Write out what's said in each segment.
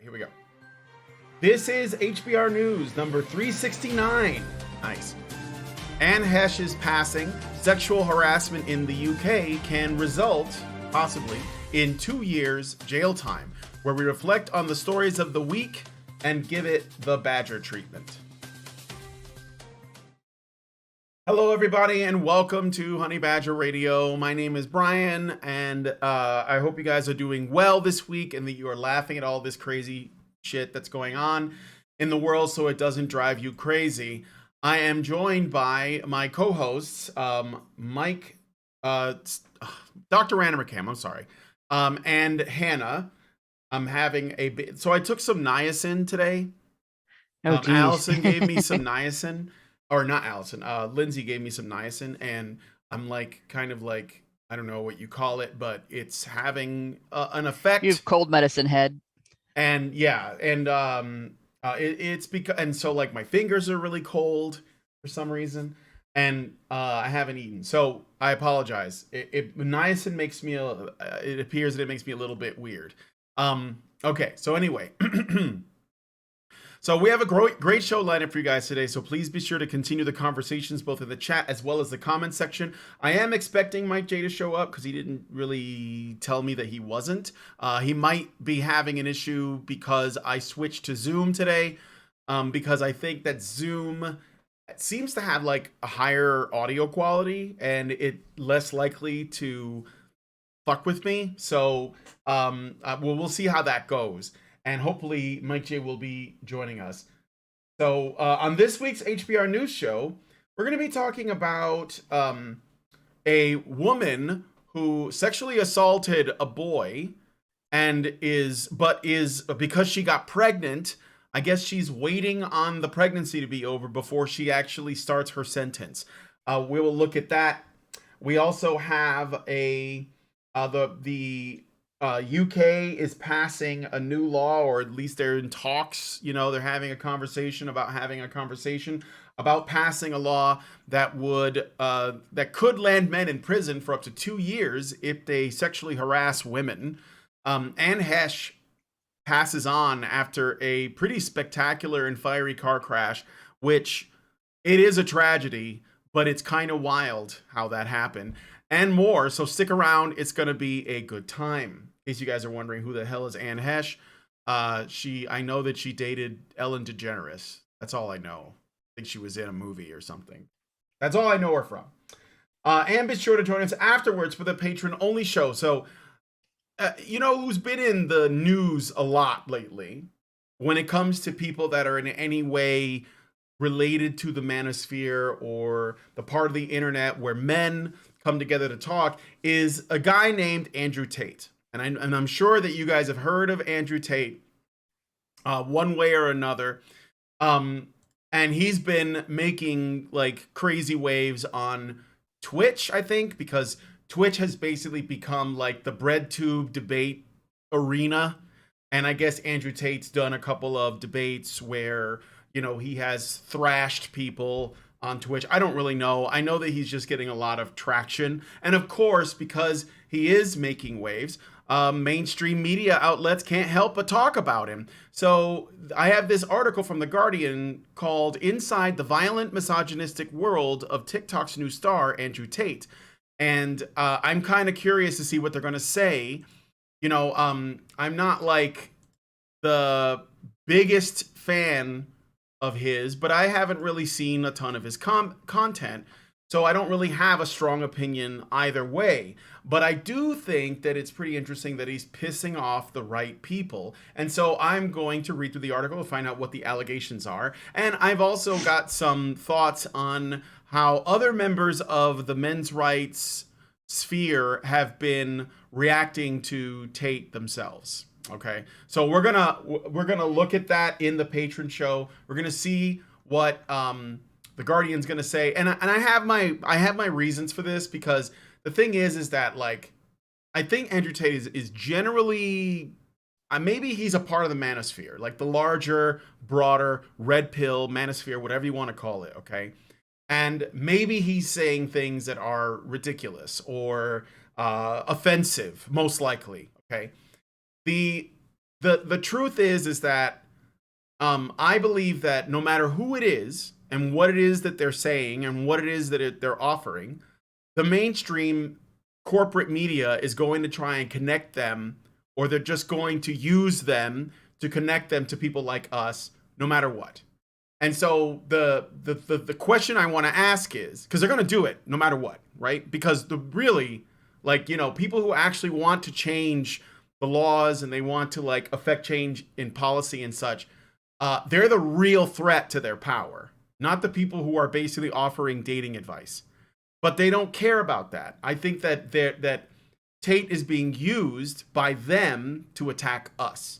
Here we go. This is HBR News number 369. Nice. Anne Heche's passing. Sexual harassment in the UK can result, possibly, in 2 years jail time, where we reflect on the stories of the week and give it the Badger treatment. Hello, everybody, and welcome to Honey Badger Radio. My name is Brian, and I hope you guys are doing well this week and that you are laughing at all this crazy shit that's going on in the world so it doesn't drive you crazy. I am joined by my co-hosts, Mike, Dr. Ranamakham, I'm sorry, and Hannah. I'm having so I took some niacin today. Allison gave me some niacin. Or not Allison, Lindsay gave me some niacin, and I'm like, kind of like, I don't know what you call it, but it's having an effect. You have cold medicine head. And yeah, and it's because, and so like my fingers are really cold for some reason, and I haven't eaten, so I apologize. Niacin makes me, it appears that it makes me a little bit weird. Okay, so anyway. So we have a great show lineup for you guys today, so please be sure to continue the conversations both in the chat as well as the comment section. I am expecting Mike J to show up because he didn't really tell me that he wasn't. He might be having an issue because I switched to Zoom today, because I think that Zoom seems to have like a higher audio quality and it less likely to fuck with me. So we'll see how that goes. And hopefully Mike J will be joining us. So on this week's HBR News Show, we're going to be talking about a woman who sexually assaulted a boy and is because she got pregnant, I guess she's waiting on the pregnancy to be over before she actually starts her sentence. We will look at that. We also have the UK is passing a new law, or at least they're in talks. You know, they're having a conversation about passing a law that could land men in prison for up to 2 years if they sexually harass women. Anne Heche passes on after a pretty spectacular and fiery car crash, which it is a tragedy, but it's kind of wild how that happened, and more. So stick around. It's going to be a good time. In case you guys are wondering who the hell is Anne Heche, I know that she dated Ellen DeGeneres. That's all I know. I think she was in a movie or something. That's all I know her from. And be sure to join us afterwards for the patron-only show. So, you know who's been in the news a lot lately when it comes to people that are in any way related to the manosphere or the part of the internet where men come together to talk is a guy named Andrew Tate. And I'm sure that you guys have heard of Andrew Tate one way or another. And he's been making like crazy waves on Twitch, I think, because Twitch has basically become like the breadtube debate arena. And I guess Andrew Tate's done a couple of debates where, you know, he has thrashed people on Twitch. I don't really know. I know that he's just getting a lot of traction. And of course, because he is making waves, mainstream media outlets can't help but talk about him. So I have this article from The Guardian called "Inside the Violent Misogynistic World of TikTok's New Star, Andrew Tate." And I'm kind of curious to see what they're going to say. You know, I'm not like the biggest fan of his, but I haven't really seen a ton of his content. So I don't really have a strong opinion either way. But I do think that it's pretty interesting that he's pissing off the right people. And so I'm going to read through the article to find out what the allegations are. And I've also got some thoughts on how other members of the men's rights sphere have been reacting to Tate themselves. Okay, so we're gonna look at that in the patron show. We're gonna see what the Guardian's gonna say, and I have my reasons for this, because the thing is that like I think Andrew Tate is generally maybe he's a part of the manosphere, like the larger, broader red pill manosphere, whatever you want to call it. Okay, and maybe he's saying things that are ridiculous or offensive, most likely. Okay. The the truth is that I believe that no matter who it is and what it is that they're saying and what it is that they're offering, the mainstream corporate media is going to try and connect them, or they're just going to use them to connect them to people like us, no matter what. And so the question I want to ask is, because they're going to do it no matter what, right? Because the really, like, people who actually want to change the laws and they want to like affect change in policy and such, they're the real threat to their power, not the people who are basically offering dating advice. But they don't care about that. I think that that Tate is being used by them to attack us,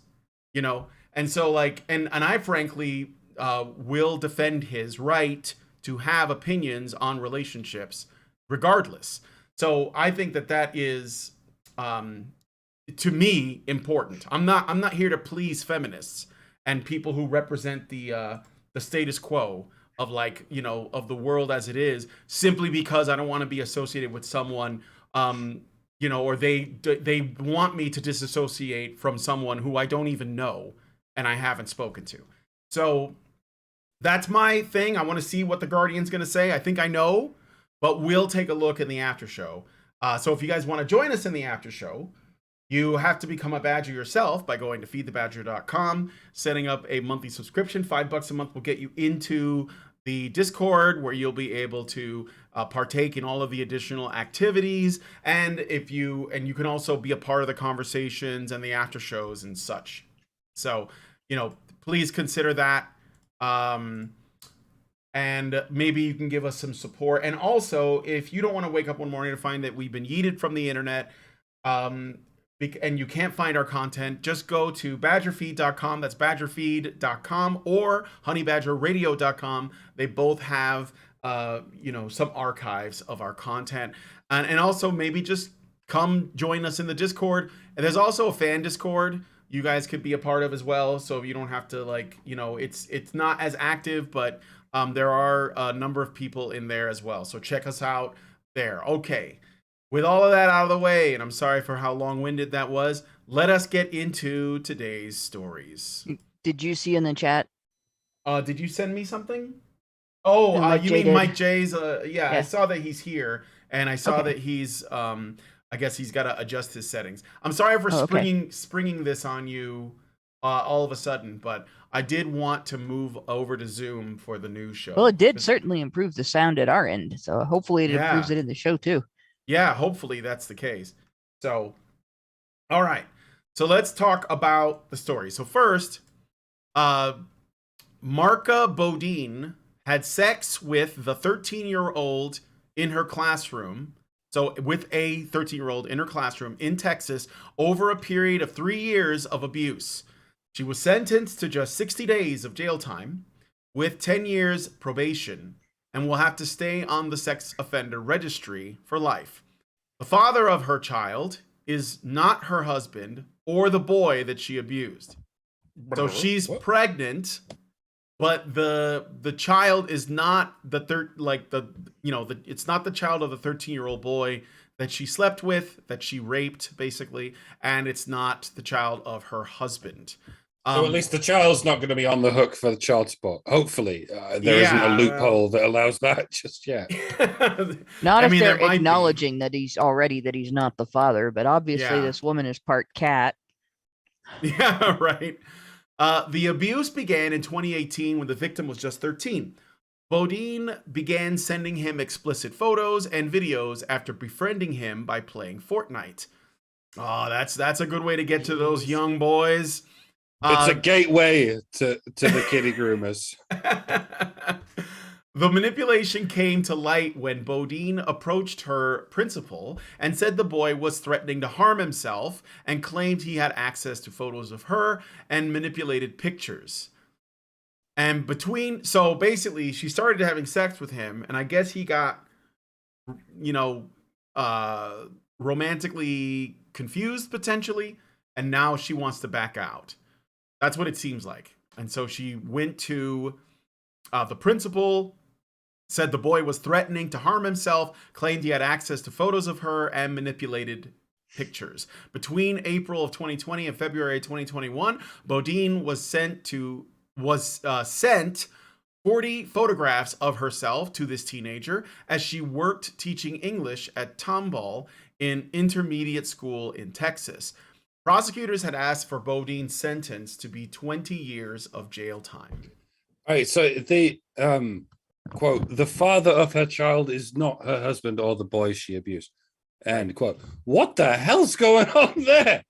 And so like, and I frankly will defend his right to have opinions on relationships regardless. So I think that is, to me, important. I'm not here to please feminists and people who represent the status quo of like, of the world as it is, simply because I don't want to be associated with someone, or they want me to disassociate from someone who I don't even know and I haven't spoken to. So that's my thing. I want to see what the Guardian's going to say. I think I know, but we'll take a look in the after show. So if you guys want to join us in the after show, you have to become a Badger yourself by going to feedthebadger.com, setting up a monthly subscription. $5 a month will get you into the Discord, where you'll be able to partake in all of the additional activities, and you can also be a part of the conversations and the after shows and such. So, please consider that, and maybe you can give us some support. And also, if you don't want to wake up one morning to find that we've been yeeted from the internet, and you can't find our content, just go to badgerfeed.com. That's badgerfeed.com or honeybadgerradio.com. They both have, some archives of our content. And also maybe just come join us in the Discord. And there's also a fan Discord you guys could be a part of as well. So you don't have to it's not as active, but there are a number of people in there as well. So check us out there. Okay. With all of that out of the way, and I'm sorry for how long-winded that was, let us get into today's stories. Did you see in the chat? Did you send me something? Oh, you mean Mike J's? Yeah, I saw that he's here, and I saw that he's, I guess he's got to adjust his settings. I'm sorry for springing this on you all of a sudden, but I did want to move over to Zoom for the news show. Well, it did certainly improve the sound at our end, so hopefully it improves it in the show too. Yeah, hopefully that's the case. So, all right. So let's talk about the story. So first, Marka Bodine had sex with the 13-year-old in her classroom. So with a 13-year-old in her classroom in Texas over a period of 3 years of abuse. She was sentenced to just 60 days of jail time with 10 years probation, and will have to stay on the sex offender registry for life. The father of her child is not her husband or the boy that she abused. So she's pregnant, but the child is not it's not the child of the 13-year-old boy that she slept with, that she raped basically, and it's not the child of her husband. So at least the child's not going to be on the hook for the child support. Hopefully, there isn't a loophole that allows that just yet. Not if they're acknowledging that he's not the father, but obviously this woman is part cat. Yeah, right. The abuse began in 2018 when the victim was just 13. Bodine began sending him explicit photos and videos after befriending him by playing Fortnite. Oh, that's a good way to get to those young boys. It's a gateway to the kiddie groomers. The manipulation came to light when Bodine approached her principal and said the boy was threatening to harm himself and claimed he had access to photos of her and manipulated pictures. And so basically she started having sex with him, and I guess he got, romantically confused potentially, and now she wants to back out. That's what it seems like. And so she went to the principal, said the boy was threatening to harm himself, claimed he had access to photos of her, and manipulated pictures. Between April of 2020 and February 2021, Bodine was sent 40 photographs of herself to this teenager as she worked teaching English at Tomball in intermediate school in Texas. Prosecutors had asked for Bodine's sentence to be 20 years of jail time. All right, so the quote, the father of her child is not her husband or the boy she abused. End quote. What the hell's going on there?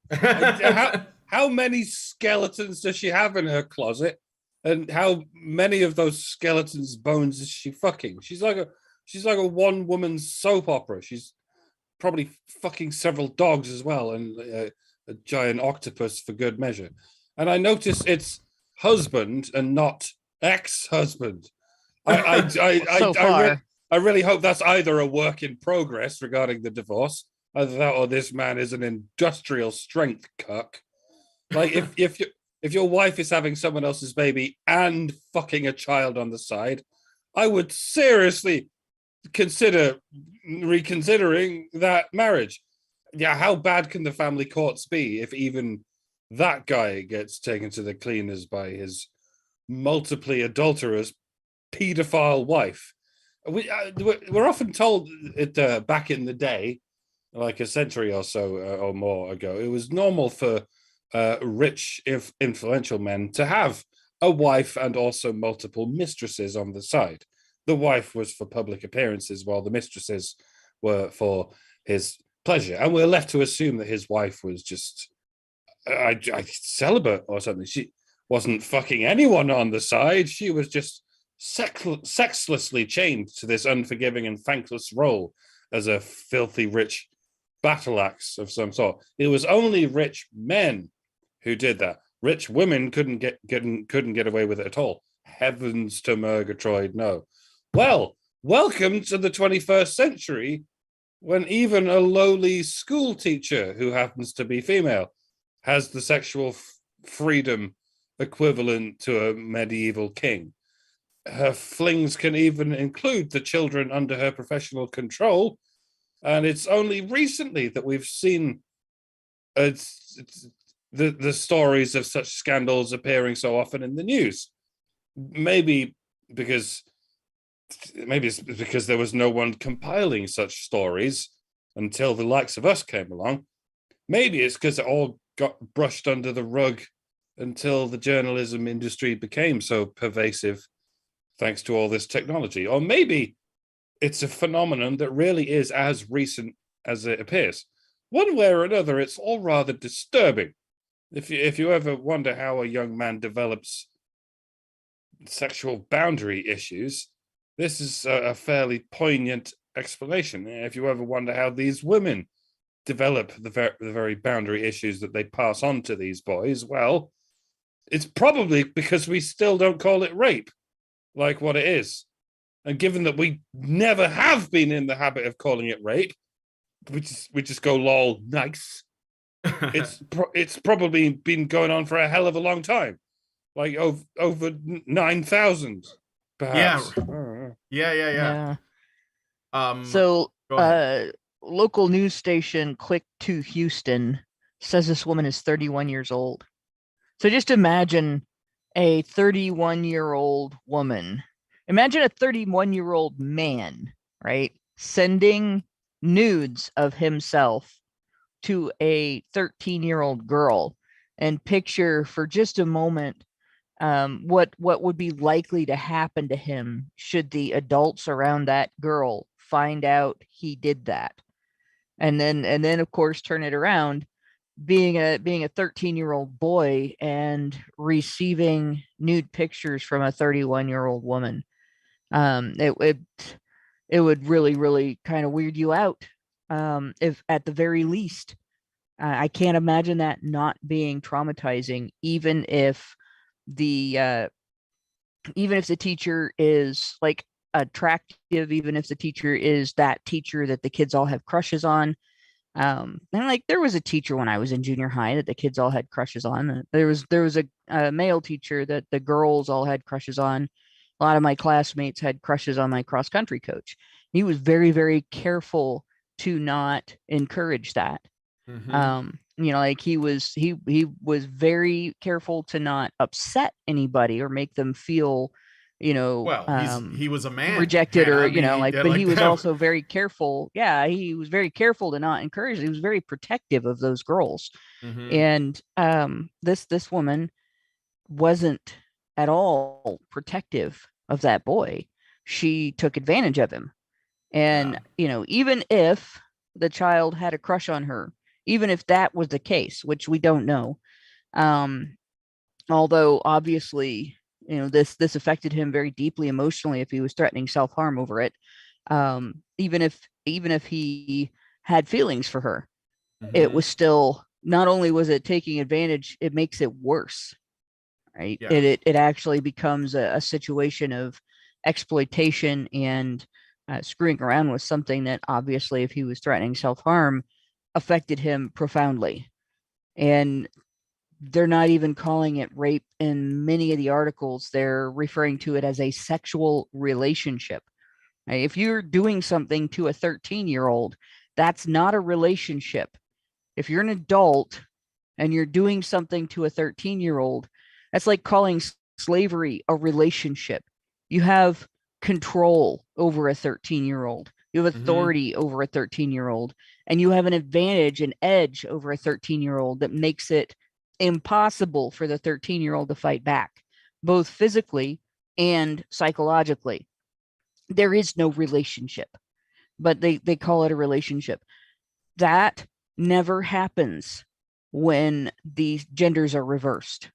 How many skeletons does she have in her closet? And how many of those skeletons' bones is she fucking? She's like a one-woman soap opera. She's probably fucking several dogs as well, and a giant octopus for good measure. And I notice it's husband and not ex-husband. I really hope that's either a work in progress regarding the divorce, either that or this man is an industrial strength cuck. Like if your wife is having someone else's baby and fucking a child on the side, I would seriously consider reconsidering that marriage. Yeah, how bad can the family courts be if even that guy gets taken to the cleaners by his multiply adulterous pedophile wife? We're often told it back in the day, like a century or so or more ago, it was normal for rich, influential men to have a wife and also multiple mistresses on the side. The wife was for public appearances, while the mistresses were for his pleasure. And we're left to assume that his wife was just celibate or something. She wasn't fucking anyone on the side. She was just sexlessly chained to this unforgiving and thankless role as a filthy rich battle axe of some sort. It was only rich men who did that. Rich women couldn't get away with it at all. Heavens to Murgatroyd, no. Well, welcome to the 21st century, when even a lowly school teacher who happens to be female has the sexual freedom equivalent to a medieval king. Her flings can even include the children under her professional control, and it's only recently that we've seen the stories of such scandals appearing so often in the news. Maybe it's because there was no one compiling such stories until the likes of us came along. Maybe it's because it all got brushed under the rug until the journalism industry became so pervasive thanks to all this technology. Or maybe it's a phenomenon that really is as recent as it appears. One way or another, it's all rather disturbing. If you ever wonder how a young man develops sexual boundary issues, this is a fairly poignant explanation. If you ever wonder how these women develop the very boundary issues that they pass on to these boys, well, it's probably because we still don't call it rape like what it is. And given that we never have been in the habit of calling it rape, we just go lol, nice. It's probably been going on for a hell of a long time, like over 9,000, perhaps. Yeah. So local news station Click to Houston says this woman is 31 years old. So just imagine a 31-year-old woman. Imagine a 31-year-old man, right, sending nudes of himself to a 13-year-old girl, and picture for just a moment what would be likely to happen to him should the adults around that girl find out he did that. And then of course turn it around, being a 13-year-old boy and receiving nude pictures from a 31-year-old woman. It would really kind of weird you out, if at the very least. I can't imagine that not being traumatizing, even if the teacher is like attractive, even if the teacher is that teacher that the kids all have crushes on. And like there was a teacher when I was in junior high that the kids all had crushes on. There was a male teacher that the girls all had crushes on. A lot of my classmates had crushes on my cross country coach. He was very, very careful to not encourage that. You know, like he was very careful to not upset anybody or make them feel, you know, Well, he was a man, rejected, or, Hannah. you know, like, Yeah, but like he was that. also very careful. Yeah, he was very careful to not encourage. He was very protective of those girls. And this woman wasn't at all protective of that boy. She took advantage of him. And, you know, even if the child had a crush on her, even if that was the case, which we don't know, although obviously, you know, this affected him very deeply emotionally if he was threatening self-harm over it. Even if he had feelings for her, it was still, not only was it taking advantage, it makes it worse, right? Yeah. It actually becomes a situation of exploitation and screwing around with something that obviously, if he was threatening self-harm, affected him profoundly. And they're not even calling it rape in many of the articles. They're referring to it as a sexual relationship. If you're doing something to a 13-year-old, that's not a relationship. If you're an adult and you're doing something to a 13-year-old, that's like calling slavery a relationship. You have control over a 13-year-old. You have authority over a 13-year-old, and you have an advantage, an edge over a 13-year-old that makes it impossible for the 13-year-old to fight back, both physically and psychologically. There is no relationship, but they call it a relationship. That never happens when these genders are reversed,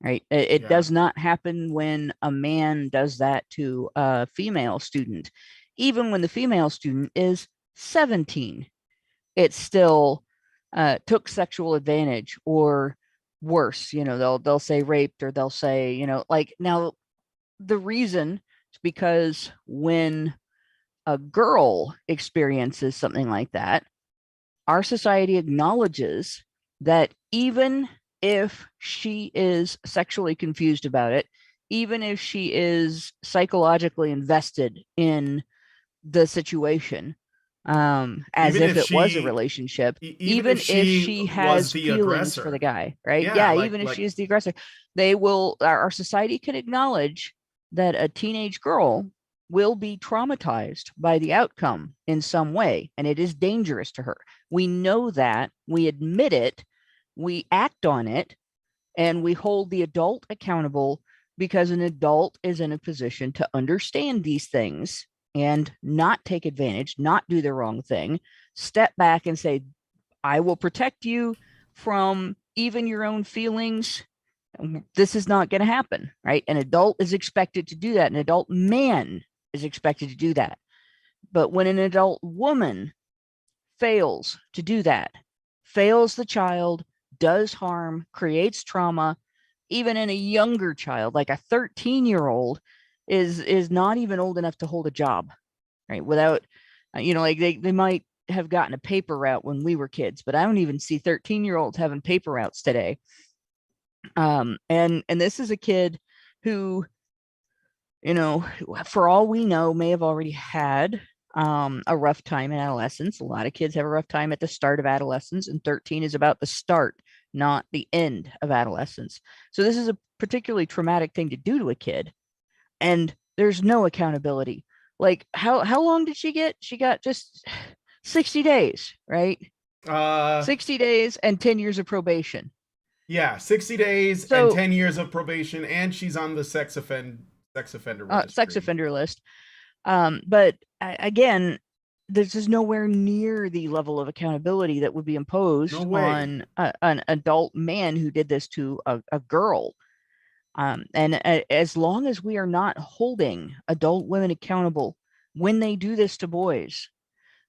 right? It does not happen when a man does that to a female student. Even when the female student is 17, it still took sexual advantage, or worse, you know, they'll say raped, or they'll say, you know, like, now the reason is because when a girl experiences something like that, our society acknowledges that even if she is sexually confused about it, even if she is psychologically invested in the situation, as Even if if it was a she, relationship, even if she was has the feelings for the aggressor. guy, right? Yeah, Even if she is the aggressor, they will, our society can acknowledge that a teenage girl will be traumatized by the outcome in some way, and it is dangerous to her. We know that, we admit it, we act on it, and we hold the adult accountable, because an adult is in a position to understand these things and not take advantage, not do the wrong thing, step back and say, I will protect you from even your own feelings. This is not going to happen, right? An adult is expected to do that. An adult man is expected to do that. But when an adult woman fails to do that, fails the child, does harm, creates trauma, even in a younger child, like a 13-year-old is not even old enough to hold a job, right? Without, you know, like they might have gotten a paper route when we were kids, but I don't even see 13-year-olds having paper routes today. And this is a kid who, you know, for all we know, may have already had a rough time in adolescence. A lot of kids have a rough time at the start of adolescence, and 13 is about the start, not the end of adolescence. So this is a particularly traumatic thing to do to a kid, and there's no accountability. Like, how long did she get? She got just 60 days, right? 60 days and 10 years of probation. Yeah, 60 days and 10 years of probation, and she's on the sex offender registry. Sex offender list. But again, this is nowhere near the level of accountability that would be imposed on an adult man who did this to a girl. And as long as we are not holding adult women accountable when they do this to boys,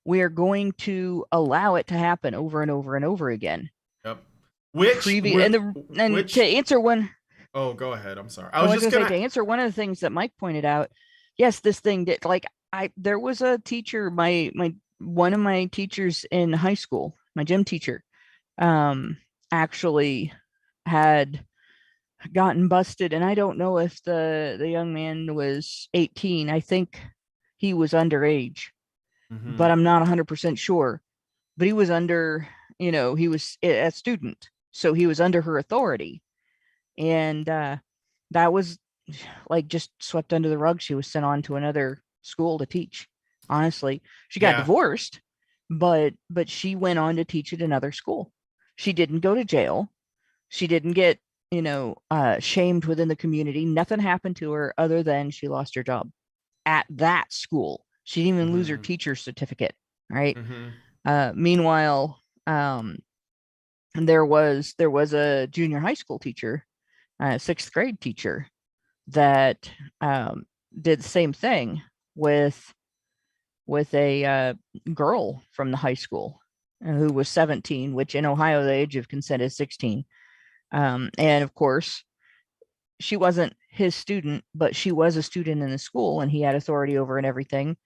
we are going to allow it to happen over and over and over again. Yep. To answer one. Oh, go ahead. I'm sorry. I was just going to say, to answer one of the things that Mike pointed out. Yes, this thing did, like, there was a teacher, one of my teachers in high school, my gym teacher, actually had gotten busted, and I don't know if the young man was 18. I think he was underage, but I'm not 100% sure. But he was under he was a student, so he was under her authority. And that was like just swept under the rug. She was sent on to another school to teach. Honestly, she got divorced, but she went on to teach at another school. She didn't go to jail. She didn't get, shamed within the community. Nothing happened to her other than she lost her job at that school. She didn't even lose her teacher's certificate, right? Meanwhile, there was a junior high school teacher, sixth grade teacher, that did the same thing with a girl from the high school who was 17, which in Ohio the age of consent is 16. And of course, she wasn't his student, but she was a student in the school, and he had authority over and everything.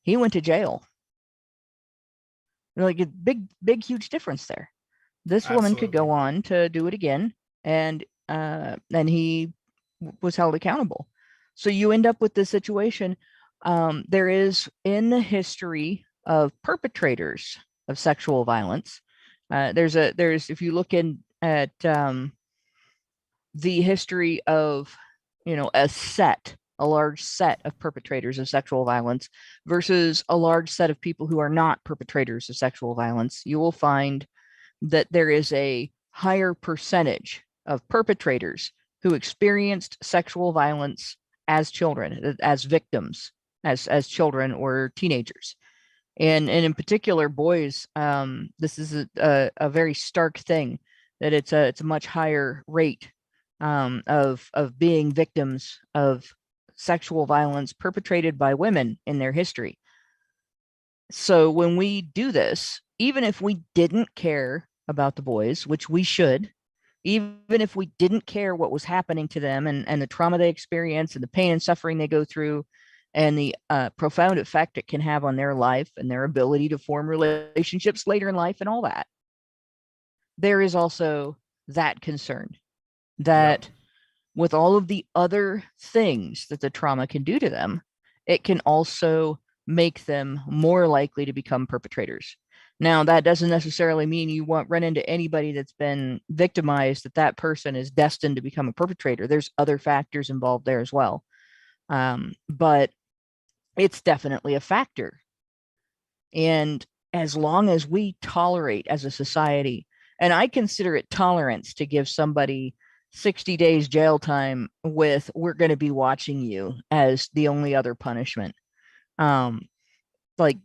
He went to jail. Like a big, huge difference there. This woman could go on to do it again, and he was held accountable. So you end up with this situation. There is, in the history of perpetrators of sexual violence, there's if you look at the history of a large set of perpetrators of sexual violence versus a large set of people who are not perpetrators of sexual violence, you will find that there is a higher percentage of perpetrators who experienced sexual violence as children, as victims, as children or teenagers. And in particular, boys, this is a very stark thing, that it's a much higher rate of being victims of sexual violence perpetrated by women in their history. So when we do this, even if we didn't care about the boys, which we should, even if we didn't care what was happening to them and the trauma they experience and the pain and suffering they go through and the profound effect it can have on their life and their ability to form relationships later in life and all that, there is also that concern that with all of the other things that the trauma can do to them, it can also make them more likely to become perpetrators. Now, that doesn't necessarily mean you won't run into anybody that's been victimized, that person is destined to become a perpetrator. There's other factors involved there as well. But it's definitely a factor. And as long as we tolerate as a society, and I consider it tolerance to give somebody 60 days jail time with "we're going to be watching you" as the only other punishment. Like,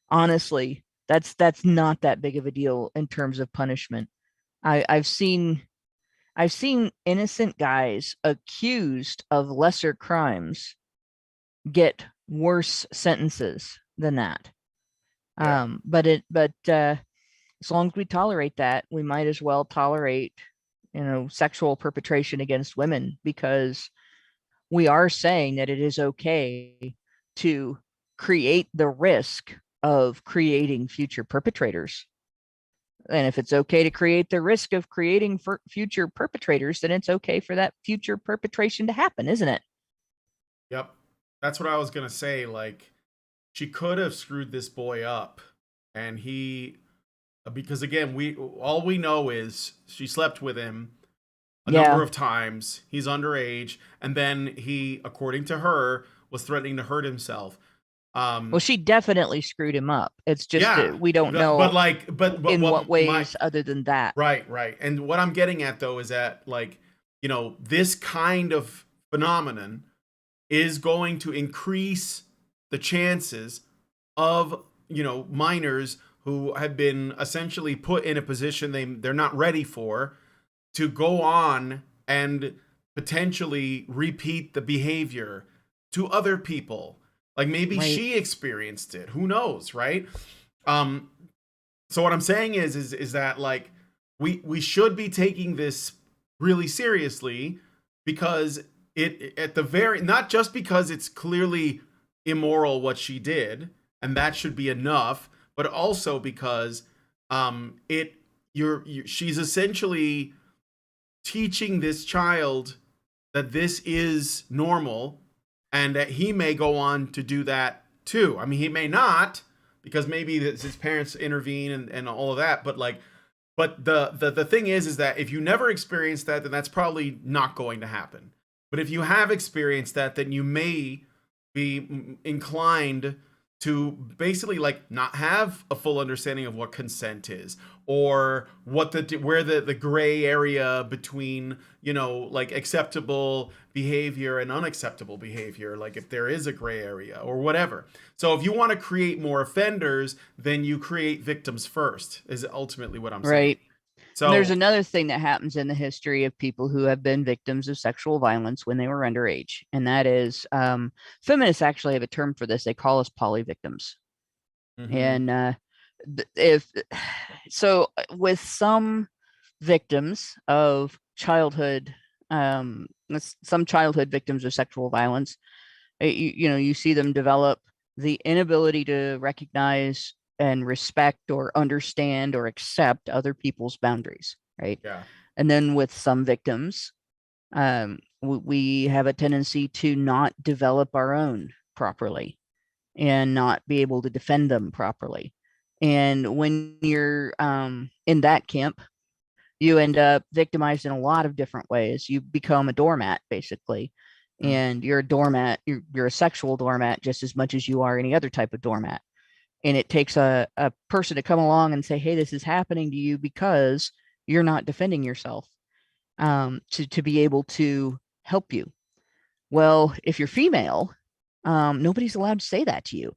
honestly, that's not that big of a deal in terms of punishment. I've seen innocent guys accused of lesser crimes get worse sentences than that. But as long as we tolerate that, we might as well tolerate sexual perpetration against women, because we are saying that it is okay to create the risk of creating future perpetrators. And if it's okay to create the risk of creating future perpetrators, then it's okay for that future perpetration to happen, isn't it? Yep. That's what I was going to say. Like, she could have screwed this boy up, and because again, all we know is she slept with him a number of times. He's underage, and then he, according to her, was threatening to hurt himself. Well, she definitely screwed him up. It's just we don't know, but in what ways other than that. Right. And what I'm getting at though is that, like, this kind of phenomenon is going to increase the chances of minors who have been essentially put in a position they're not ready for, to go on and potentially repeat the behavior to other people. Like, maybe she experienced it. Who knows, right? So what I'm saying is that, like, we should be taking this really seriously, because not just because it's clearly immoral what she did, and that should be enough, but also because she's essentially teaching this child that this is normal, and that he may go on to do that too. I mean, he may not, because maybe his parents intervene and all of that, but like, But the thing is that if you never experienced that, then that's probably not going to happen. But if you have experienced that, then you may be inclined to basically like not have a full understanding of what consent is, or what where the gray area between, you know, like acceptable behavior and unacceptable behavior, like if there is a gray area or whatever. So if you want to create more offenders, then you create victims first, is ultimately what I'm saying. Right. So And there's another thing that happens in the history of people who have been victims of sexual violence when they were underage, and that is, feminists actually have a term for this. They call us polyvictims. mhm. And if so, with some victims of childhood, some childhood victims of sexual violence, you know, you see them develop the inability to recognize and respect or understand or accept other people's boundaries, right? Yeah. And then with some victims, we have a tendency to not develop our own properly and not be able to defend them properly. And when you're in that camp, you end up victimized in a lot of different ways. You become a doormat, basically. And you're a doormat, you're a sexual doormat just as much as you are any other type of doormat. And it takes a person to come along and say, hey, this is happening to you because you're not defending yourself, to be able to help you. Well, if you're female, nobody's allowed to say that to you.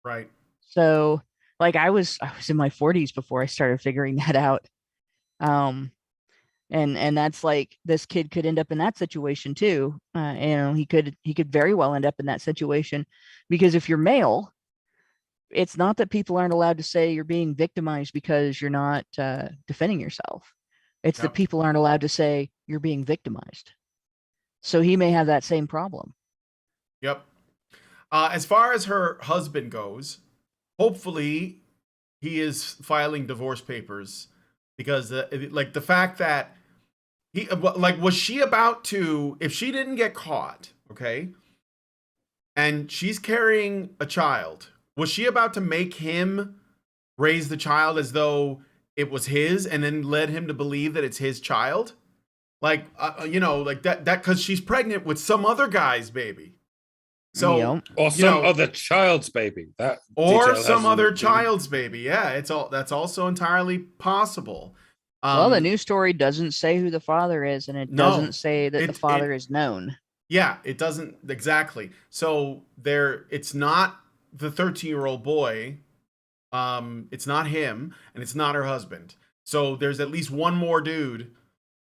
Right. So like I was in my 40s before I started figuring that out. Um, and that's like, this kid could end up in that situation too. You know, he could very well end up in that situation, because if you're male, it's not that people aren't allowed to say you're being victimized because you're not defending yourself. It's that Yep. people aren't allowed to say you're being victimized. So he may have that same problem. Yep. As far as her husband goes, hopefully he is filing divorce papers, because like the fact that he like, was she about to, if she didn't get caught, okay, and she's carrying a child, was she about to make him raise the child as though it was his, and then led him to believe that it's his child? Like, you know, like that because she's pregnant with some other guy's baby. So, Yep. Or you some know, other child's baby. That or detail some hasn't other been- child's baby. Yeah, that's also entirely possible. Well, the news story doesn't say who the father is, and it No, doesn't say that the it father is known. yeah, it doesn't exactly. So it's not the 13-year-old boy. It's not him, and it's not her husband. So there's at least one more dude,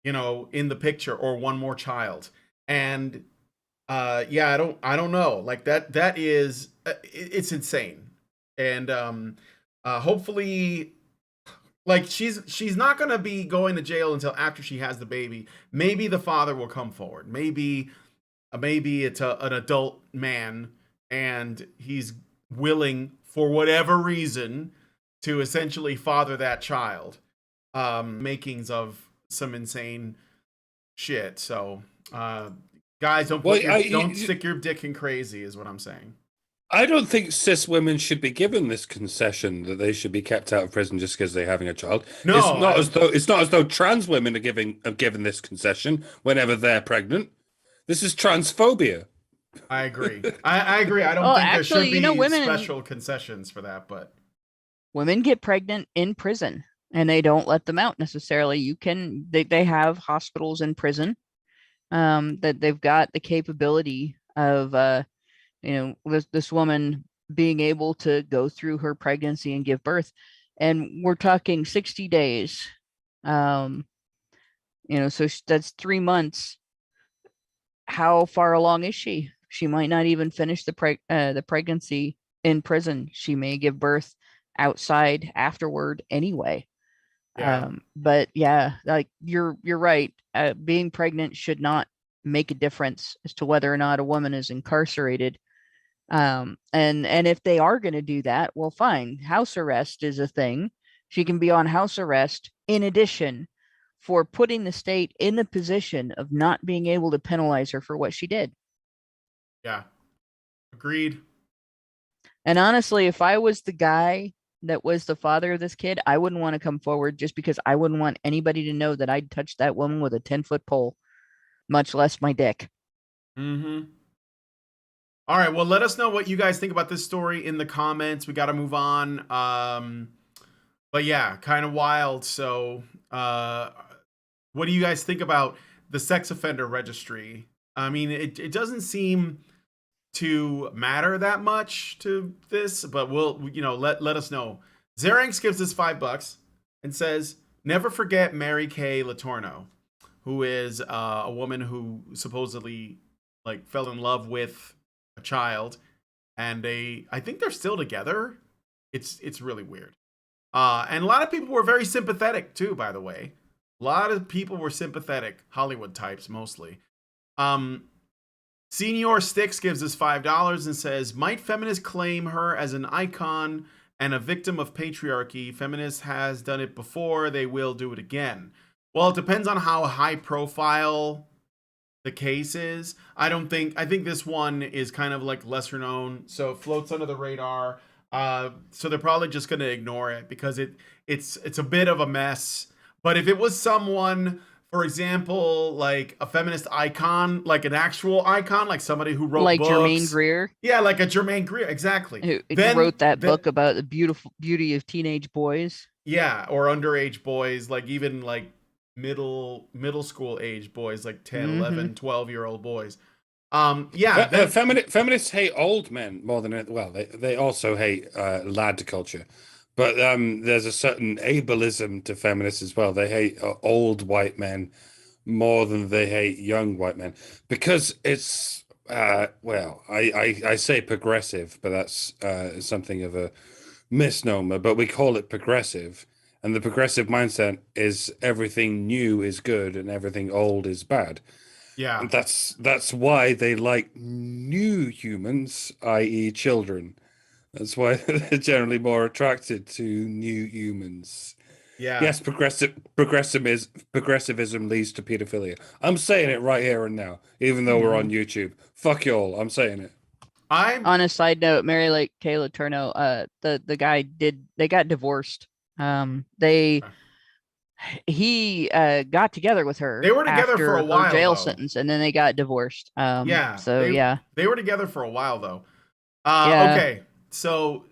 you know, in the picture, or one more child. And yeah, I don't know. Like that is it's insane. And hopefully, like, she's not going to be going to jail until after she has the baby. Maybe the father will come forward. Maybe it's an adult man, and he's willing, for whatever reason, to essentially father that child. Makings of some insane shit. So guys, don't stick your dick in crazy, is what I'm saying. I don't think cis women should be given this concession that they should be kept out of prison just because they're having a child. No, it's not as though trans women are given this concession whenever they're pregnant. This is transphobia. I agree. I agree. I don't Well, think there actually, should be you know, women special concessions for that, but women get pregnant in prison, and they don't let them out necessarily. They have hospitals in prison, that they've got the capability of you know, this woman being able to go through her pregnancy and give birth. And we're talking 60 days. You know, so that's 3 months. How far along is she? She might not even finish the pregnancy in prison. She may give birth outside afterward anyway. yeah. But yeah, like you're right. Being pregnant should not make a difference as to whether or not a woman is incarcerated. And if they are going to do that, well, fine. House arrest is a thing. She can be on house arrest in addition, for putting the state in the position of not being able to penalize her for what she did. Yeah. Agreed. And honestly, if I was the guy that was the father of this kid, I wouldn't want to come forward just because I wouldn't want anybody to know that I'd touched that woman with a 10-foot pole, much less my dick. Mm-hmm. All right. Well, let us know what you guys think about this story in the comments. We got to move on. But yeah, kind of wild. So, what do you guys think about the sex offender registry? I mean, it doesn't seem to matter that much to this, but we'll, let us know. Zeranx gives us $5 and says, never forget Mary Kay Latorno, who is a woman who supposedly like fell in love with a child, and I think they're still together. It's really weird. And a lot of people were very sympathetic too, by the way. A lot of people were sympathetic, Hollywood types mostly. Senior Sticks gives us $5 and says, might feminists claim her as an icon and a victim of patriarchy? Feminist has done it before, they will do it again. Well, it depends on how high profile the case is. I think this one is kind of like lesser known, so it floats under the radar. So they're probably just going to ignore it because it's a bit of a mess. But if it was someone, for example, like a feminist icon, like an actual icon, like somebody who wrote like books, Germaine Greer. Yeah, like a Germaine Greer, exactly. Who wrote that book about the beauty of teenage boys. Yeah, or underage boys, like even like middle school age boys, like 10, 11, 12-year-old boys. Feminists hate old men more than well. They also hate lad culture, but there's a certain ableism to feminists as well. They hate old white men more than they hate young white men because it's I say progressive, but that's something of a misnomer. But we call it progressive, and the progressive mindset is everything new is good and everything old is bad. Yeah. And that's why they like new humans, i.e. children. That's why they're generally more attracted to new humans. Yeah. Yes, progressivism leads to pedophilia. I'm saying it right here and now, even though we're on YouTube. Fuck y'all, I'm saying it. On a side note, Mary Kay Latorno, the guy they got divorced. He got together with her. They were together for a while, her jail sentence, and then they got divorced. They were together for a while though. Okay, so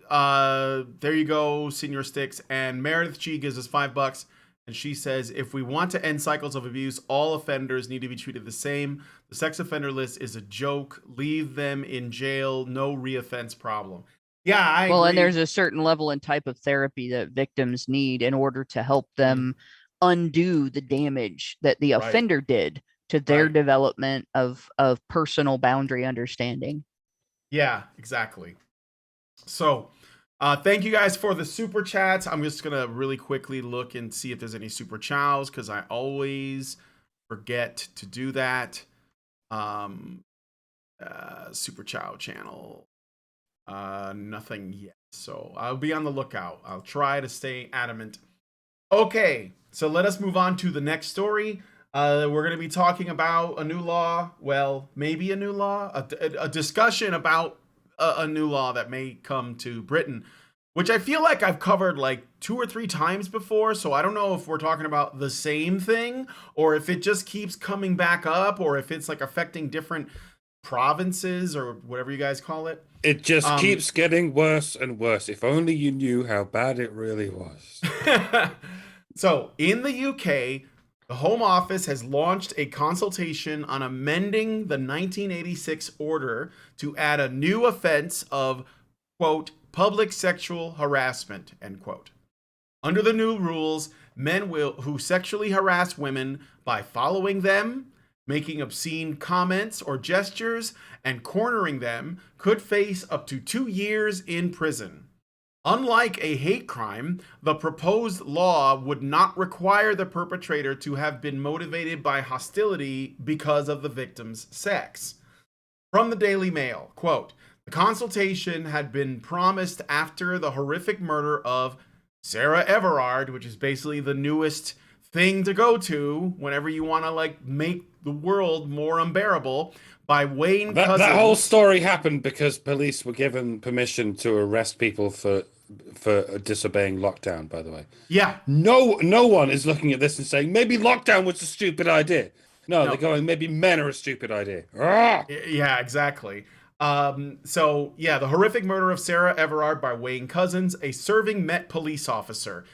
there you go, Senior Sticks. And Meredith G gives us $5, and she says, if we want to end cycles of abuse, all offenders need to be treated the same. The sex offender list is a joke. Leave them in jail. No reoffense problem. Yeah, I agree. And there's a certain level and type of therapy that victims need in order to help them undo the damage that the offender did to their development of personal boundary understanding. Yeah, exactly. So thank you guys for the super chats. I'm just going to really quickly look and see if there's any super chows because I always forget to do that. Super chow channel. Nothing yet. So I'll be on the lookout. I'll try to stay adamant. Okay, so let us move on to the next story. We're going to be talking about a new law. Well, maybe a new law, a discussion about a new law that may come to Britain, which I feel like I've covered like 2 or 3 times before. So I don't know if we're talking about the same thing or if it just keeps coming back up or if it's like affecting different provinces or whatever you guys call it. It just keeps getting worse and worse. If only you knew how bad it really was. So in the UK, the Home Office has launched a consultation on amending the 1986 order to add a new offense of, quote, public sexual harassment, end quote. Under the new rules, men who sexually harass women by following them, making obscene comments or gestures, and cornering them could face up to 2 years in prison. Unlike a hate crime, the proposed law would not require the perpetrator to have been motivated by hostility because of the victim's sex. From the Daily Mail, quote, the consultation had been promised after the horrific murder of Sarah Everard, which is basically the newest thing to go to whenever you want to like make the world more unbearable, by Wayne Couzens. That whole story happened because police were given permission to arrest people for for disobeying lockdown, by the way. Yeah. No one is looking at this and saying maybe lockdown was a stupid idea. No, they're going maybe men are a stupid idea. Yeah, exactly. So yeah, the horrific murder of Sarah Everard by Wayne Couzens, a serving Met police officer,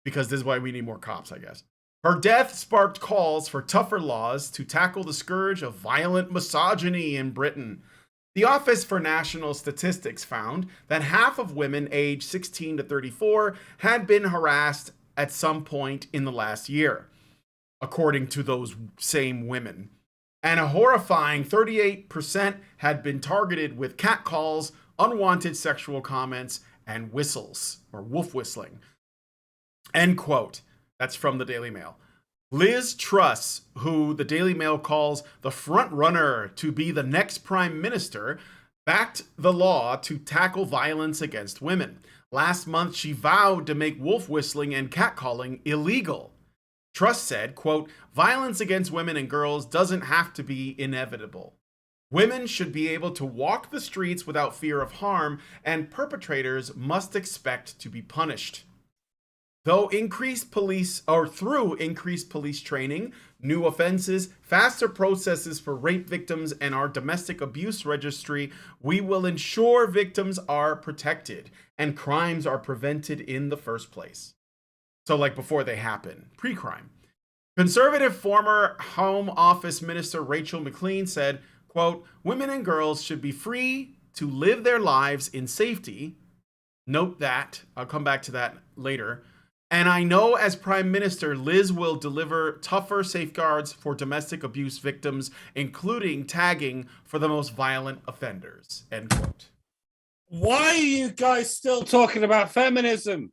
because this is why we need more cops, I guess. Her death sparked calls for tougher laws to tackle the scourge of violent misogyny in Britain. The Office for National Statistics found that half of women aged 16 to 34 had been harassed at some point in the last year, according to those same women. And a horrifying 38% had been targeted with catcalls, unwanted sexual comments, and whistles, or wolf whistling. End quote. That's from the Daily Mail. Liz Truss, who the Daily Mail calls the front runner to be the next prime minister, backed the law to tackle violence against women. Last month, she vowed to make wolf whistling and catcalling illegal. Truss said, quote, "Violence against women and girls doesn't have to be inevitable. Women should be able to walk the streets without fear of harm, and perpetrators must expect to be punished." Through increased police training, new offenses, faster processes for rape victims, and our domestic abuse registry, we will ensure victims are protected and crimes are prevented in the first place. So like before they happen, pre-crime. Conservative former Home Office Minister Rachel McLean said, quote, "Women and girls should be free to live their lives in safety." Note that, I'll come back to that later. "And I know as Prime Minister, Liz will deliver tougher safeguards for domestic abuse victims, including tagging for the most violent offenders." End quote. Why are you guys still talking about feminism?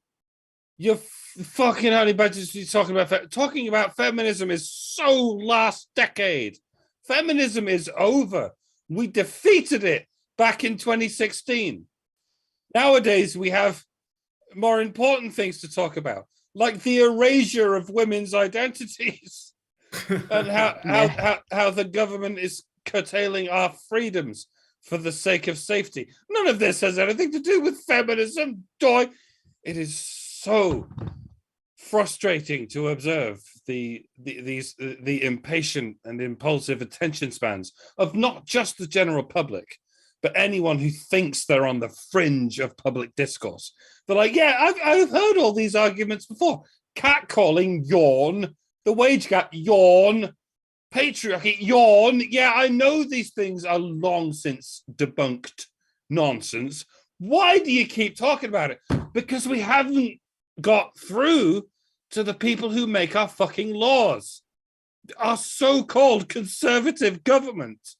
You're fucking only budgets talking about feminism is so last decade. Feminism is over. We defeated it back in 2016. Nowadays, we have more important things to talk about, like the erasure of women's identities and how the government is curtailing our freedoms for the sake of safety. None of this has anything to do with feminism, Doy. It is so frustrating to observe the impatient and impulsive attention spans of not just the general public, but anyone who thinks they're on the fringe of public discourse. They're like, yeah, I've heard all these arguments before. Catcalling, yawn. The wage gap, yawn. Patriarchy, yawn. Yeah, I know these things are long since debunked nonsense. Why do you keep talking about it? Because we haven't got through to the people who make our fucking laws. Our so-called conservative government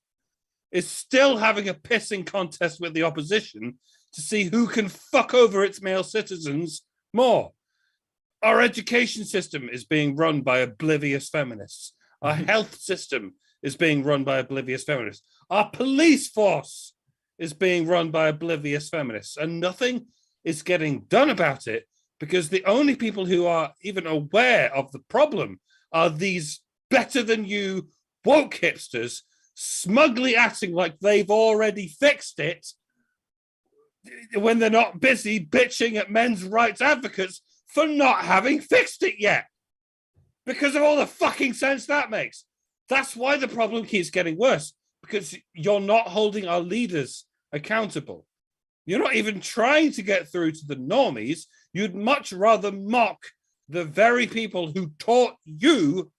is still having a pissing contest with the opposition to see who can fuck over its male citizens more. Our education system is being run by oblivious feminists. Our health system is being run by oblivious feminists. Our police force is being run by oblivious feminists, and nothing is getting done about it because the only people who are even aware of the problem are these better than you woke hipsters smugly acting like they've already fixed it when they're not busy bitching at men's rights advocates for not having fixed it yet. Because of all the fucking sense that makes. That's why the problem keeps getting worse, because you're not holding our leaders accountable. You're not even trying to get through to the normies. You'd much rather mock the very people who taught you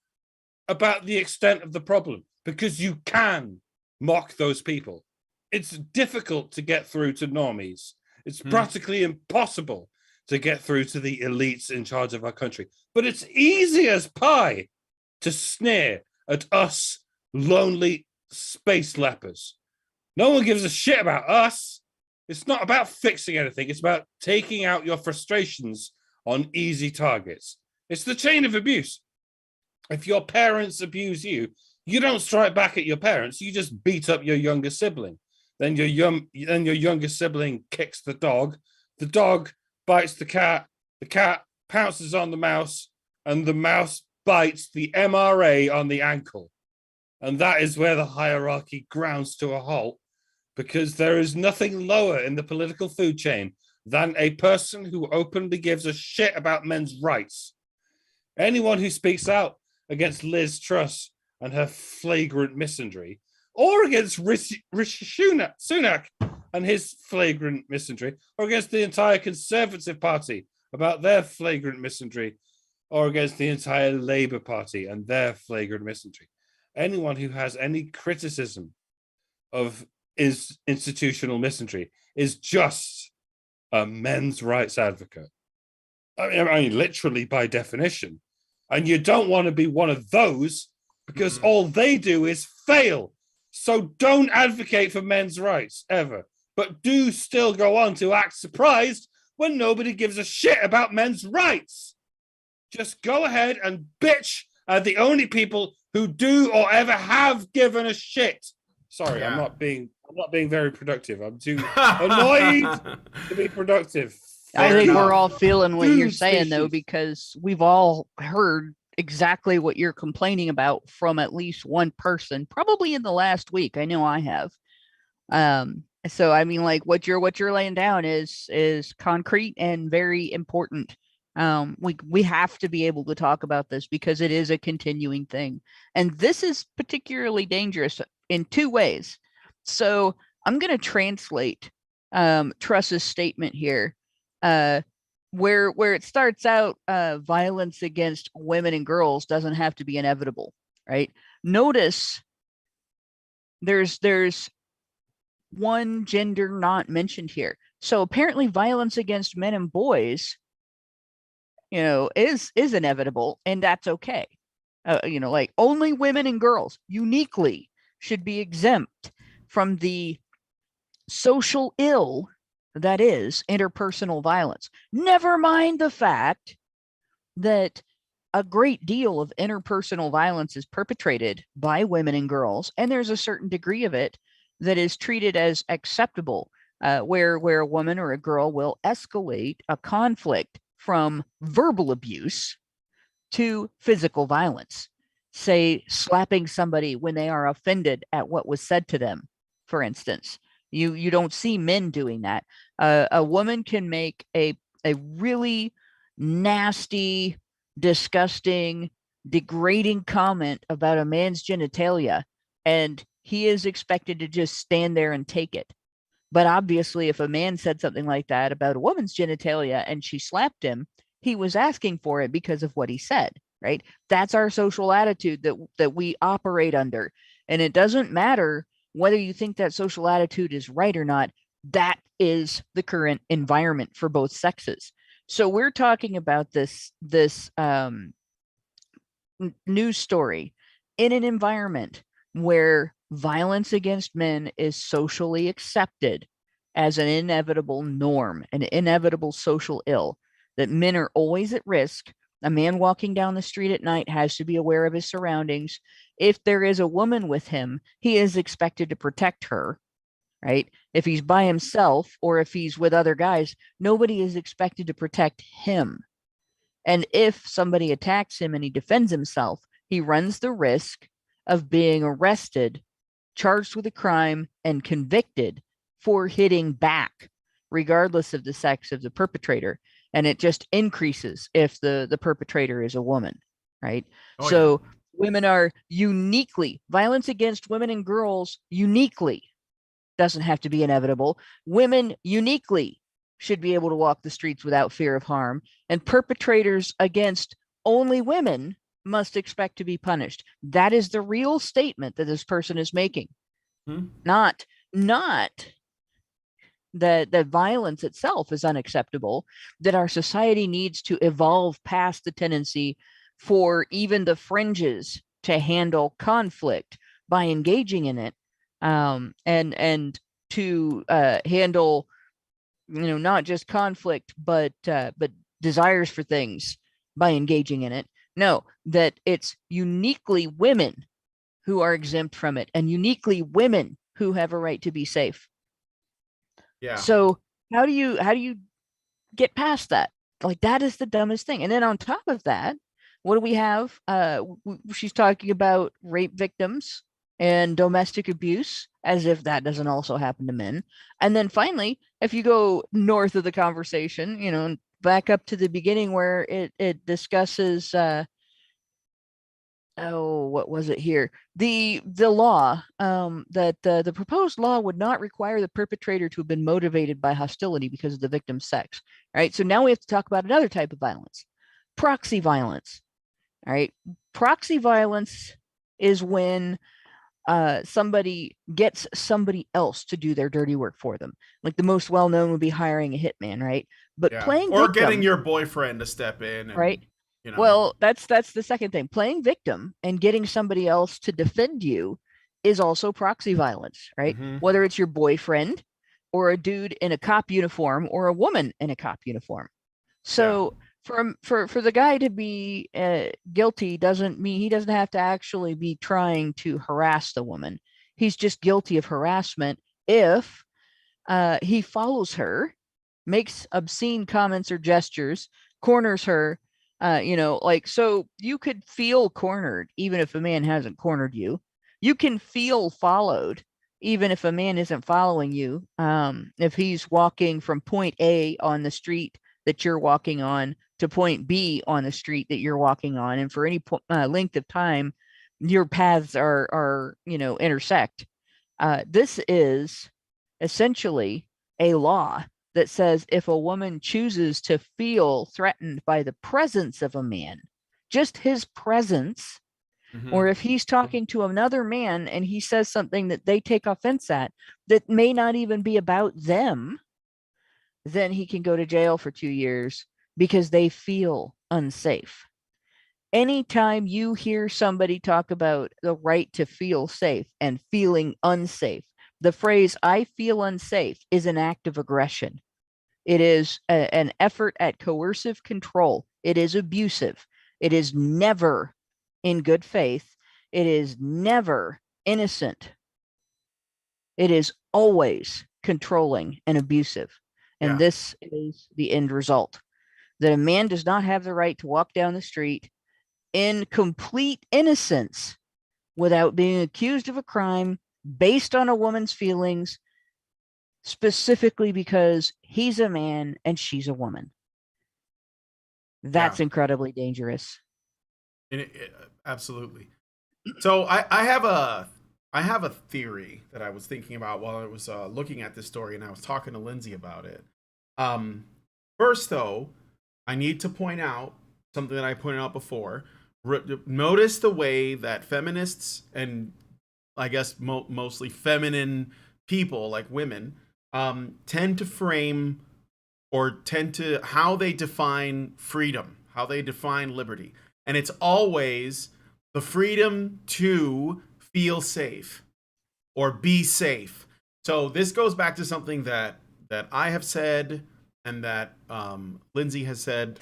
about the extent of the problem, because you can mock those people. It's difficult to get through to normies. It's practically impossible to get through to the elites in charge of our country. But it's easy as pie to sneer at us lonely space lepers. No one gives a shit about us. It's not about fixing anything. It's about taking out your frustrations on easy targets. It's the chain of abuse. If your parents abuse you, you don't strike back at your parents. You just beat up your younger sibling. Then your younger sibling kicks the dog bites the cat pounces on the mouse, and the mouse bites the MRA on the ankle. And that is where the hierarchy grounds to a halt, because there is nothing lower in the political food chain than a person who openly gives a shit about men's rights. Anyone who speaks out against Liz Truss and her flagrant misandry, or against Rishi Sunak and his flagrant misandry, or against the entire Conservative Party about their flagrant misandry, or against the entire Labour Party and their flagrant misandry. Anyone who has any criticism of institutional misandry is just a men's rights advocate. I mean, literally by definition. And you don't want to be one of those because all they do is fail. So don't advocate for men's rights ever, but do still go on to act surprised when nobody gives a shit about men's rights. Just go ahead and bitch at the only people who do or ever have given a shit. Sorry, yeah. I'm not being very productive. I'm too annoyed to be productive. I think we're all feeling what you're saying, though, because we've all heard exactly what you're complaining about from at least one person, probably in the last week. I know I have. So I mean, like what you're laying down is concrete and very important. We have to be able to talk about this because it is a continuing thing, and this is particularly dangerous in two ways. So I'm going to translate Truss's statement here. Where it starts out, violence against women and girls doesn't have to be inevitable, right? Notice there's one gender not mentioned here. So apparently violence against men and boys, is inevitable, and that's okay. Like only women and girls uniquely should be exempt from the social ill that is interpersonal violence. Never mind the fact that a great deal of interpersonal violence is perpetrated by women and girls, and there's a certain degree of it that is treated as acceptable, where a woman or a girl will escalate a conflict from verbal abuse to physical violence, say slapping somebody when they are offended at what was said to them, for instance. You don't see men doing that. A woman can make a really nasty, disgusting, degrading comment about a man's genitalia, and he is expected to just stand there and take it. But obviously, if a man said something like that about a woman's genitalia and she slapped him, he was asking for it because of what he said, right? That's our social attitude that we operate under. And it doesn't matter whether you think that social attitude is right or not. That is the current environment for both sexes. So we're talking about this news story in an environment where violence against men is socially accepted as an inevitable norm, an inevitable social ill, that men are always at risk. A man walking down the street at night has to be aware of his surroundings. If there is a woman with him, he is expected to protect her, right? If he's by himself or if he's with other guys, nobody is expected to protect him. And if somebody attacks him and he defends himself, he runs the risk of being arrested, charged with a crime, and convicted for hitting back, regardless of the sex of the perpetrator. And it just increases if the perpetrator is a woman, right? So women are uniquely, violence against women and girls uniquely doesn't have to be inevitable. Women uniquely should be able to walk the streets without fear of harm, and perpetrators against only women must expect to be punished. That is the real statement that this person is making. Not that violence itself is unacceptable, that our society needs to evolve past the tendency for even the fringes to handle conflict by engaging in it, and to handle, not just conflict, but desires for things by engaging in it. No, that it's uniquely women who are exempt from it, and uniquely women who have a right to be safe. Yeah. So how do you get past that? Like, that is the dumbest thing. And then on top of that, what do we have? She's talking about rape victims and domestic abuse, as if that doesn't also happen to men. And then finally, if you go north of the conversation, you know, back up to the beginning where it discusses what was it here? The law, that the proposed law would not require the perpetrator to have been motivated by hostility because of the victim's sex. Right. So now we have to talk about another type of violence, proxy violence. All right. Proxy violence is when somebody gets somebody else to do their dirty work for them. Like the most well-known would be hiring a hitman, right? But playing or victim, getting your boyfriend to step in, and, right? You know. Well, that's the second thing. Playing victim and getting somebody else to defend you is also proxy violence, right? Mm-hmm. Whether it's your boyfriend or a dude in a cop uniform or a woman in a cop uniform. So for the guy to be guilty doesn't mean he doesn't have to actually be trying to harass the woman. He's just guilty of harassment if he follows her, makes obscene comments or gestures, corners her, you know, like, so you could feel cornered even if a man hasn't cornered you. You can feel followed even if a man isn't following you. If he's walking from point A on the street that you're walking on to point B on the street that you're walking on, and for any length of time your paths are you know, intersect. This is essentially a law that says if a woman chooses to feel threatened by the presence of a man, just his presence, or if he's talking to another man and he says something that they take offense at that may not even be about them, then he can go to jail for 2 years because they feel unsafe. Anytime you hear somebody talk about the right to feel safe and feeling unsafe, the phrase "I feel unsafe" is an act of aggression. It is an effort at coercive control. It is abusive. It is never in good faith. It is never innocent. It is always controlling and abusive. And this is the end result, that a man does not have the right to walk down the street in complete innocence without being accused of a crime based on a woman's feelings, specifically because he's a man and she's a woman. That's incredibly dangerous. Absolutely. So I have a theory that I was thinking about while I was looking at this story, and I was talking to Lindsay about it. First, though, I need to point out something that I pointed out before. Notice the way that feminists, and I guess mostly feminine people like women, tend to frame or tend to how they define freedom, how they define liberty. And it's always the freedom to feel safe or be safe. So this goes back to something that I have said and that Lindsay has said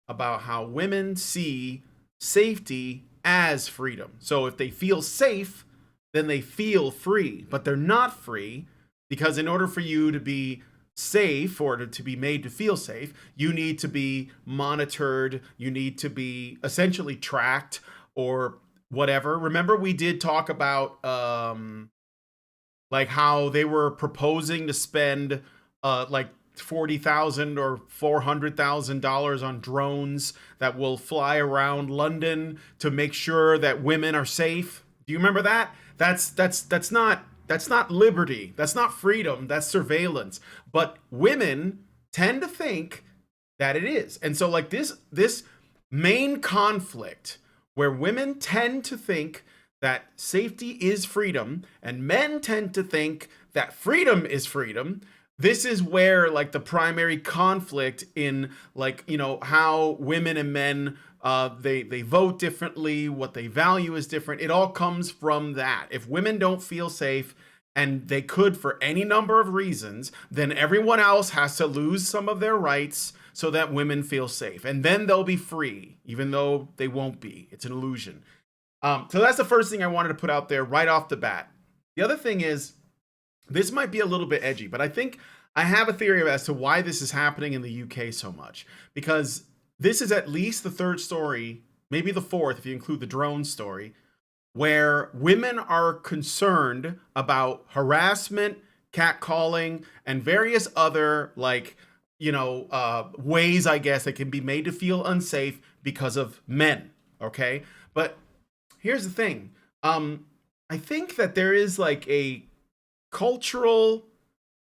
about how women see safety as freedom. So if they feel safe, then they feel free, but they're not free, because in order for you to be safe or to be made to feel safe, you need to be monitored, you need to be essentially tracked or whatever. Remember, we did talk about like how they were proposing to spend like $40,000 or $400,000 on drones that will fly around London to make sure that women are safe. Do you remember that? That's not liberty. That's not freedom. That's surveillance. But women tend to think that it is. And so like this main conflict where women tend to think that safety is freedom and men tend to think that freedom is freedom. This is where like the primary conflict in, like, you know, how women and men they vote differently, what they value is different. It all comes from that. If women don't feel safe, and they could for any number of reasons, then everyone else has to lose some of their rights so that women feel safe. And then they'll be free, even though they won't be. It's an illusion. So that's the first thing I wanted to put out there right off the bat. The other thing is, this might be a little bit edgy, but I think I have a theory as to why this is happening in the UK so much. Because this is at least the third story, maybe the fourth if you include the drone story, where women are concerned about harassment, catcalling, and various other ways, I guess, that can be made to feel unsafe because of men. Okay, but here's the thing. I think that there is like a cultural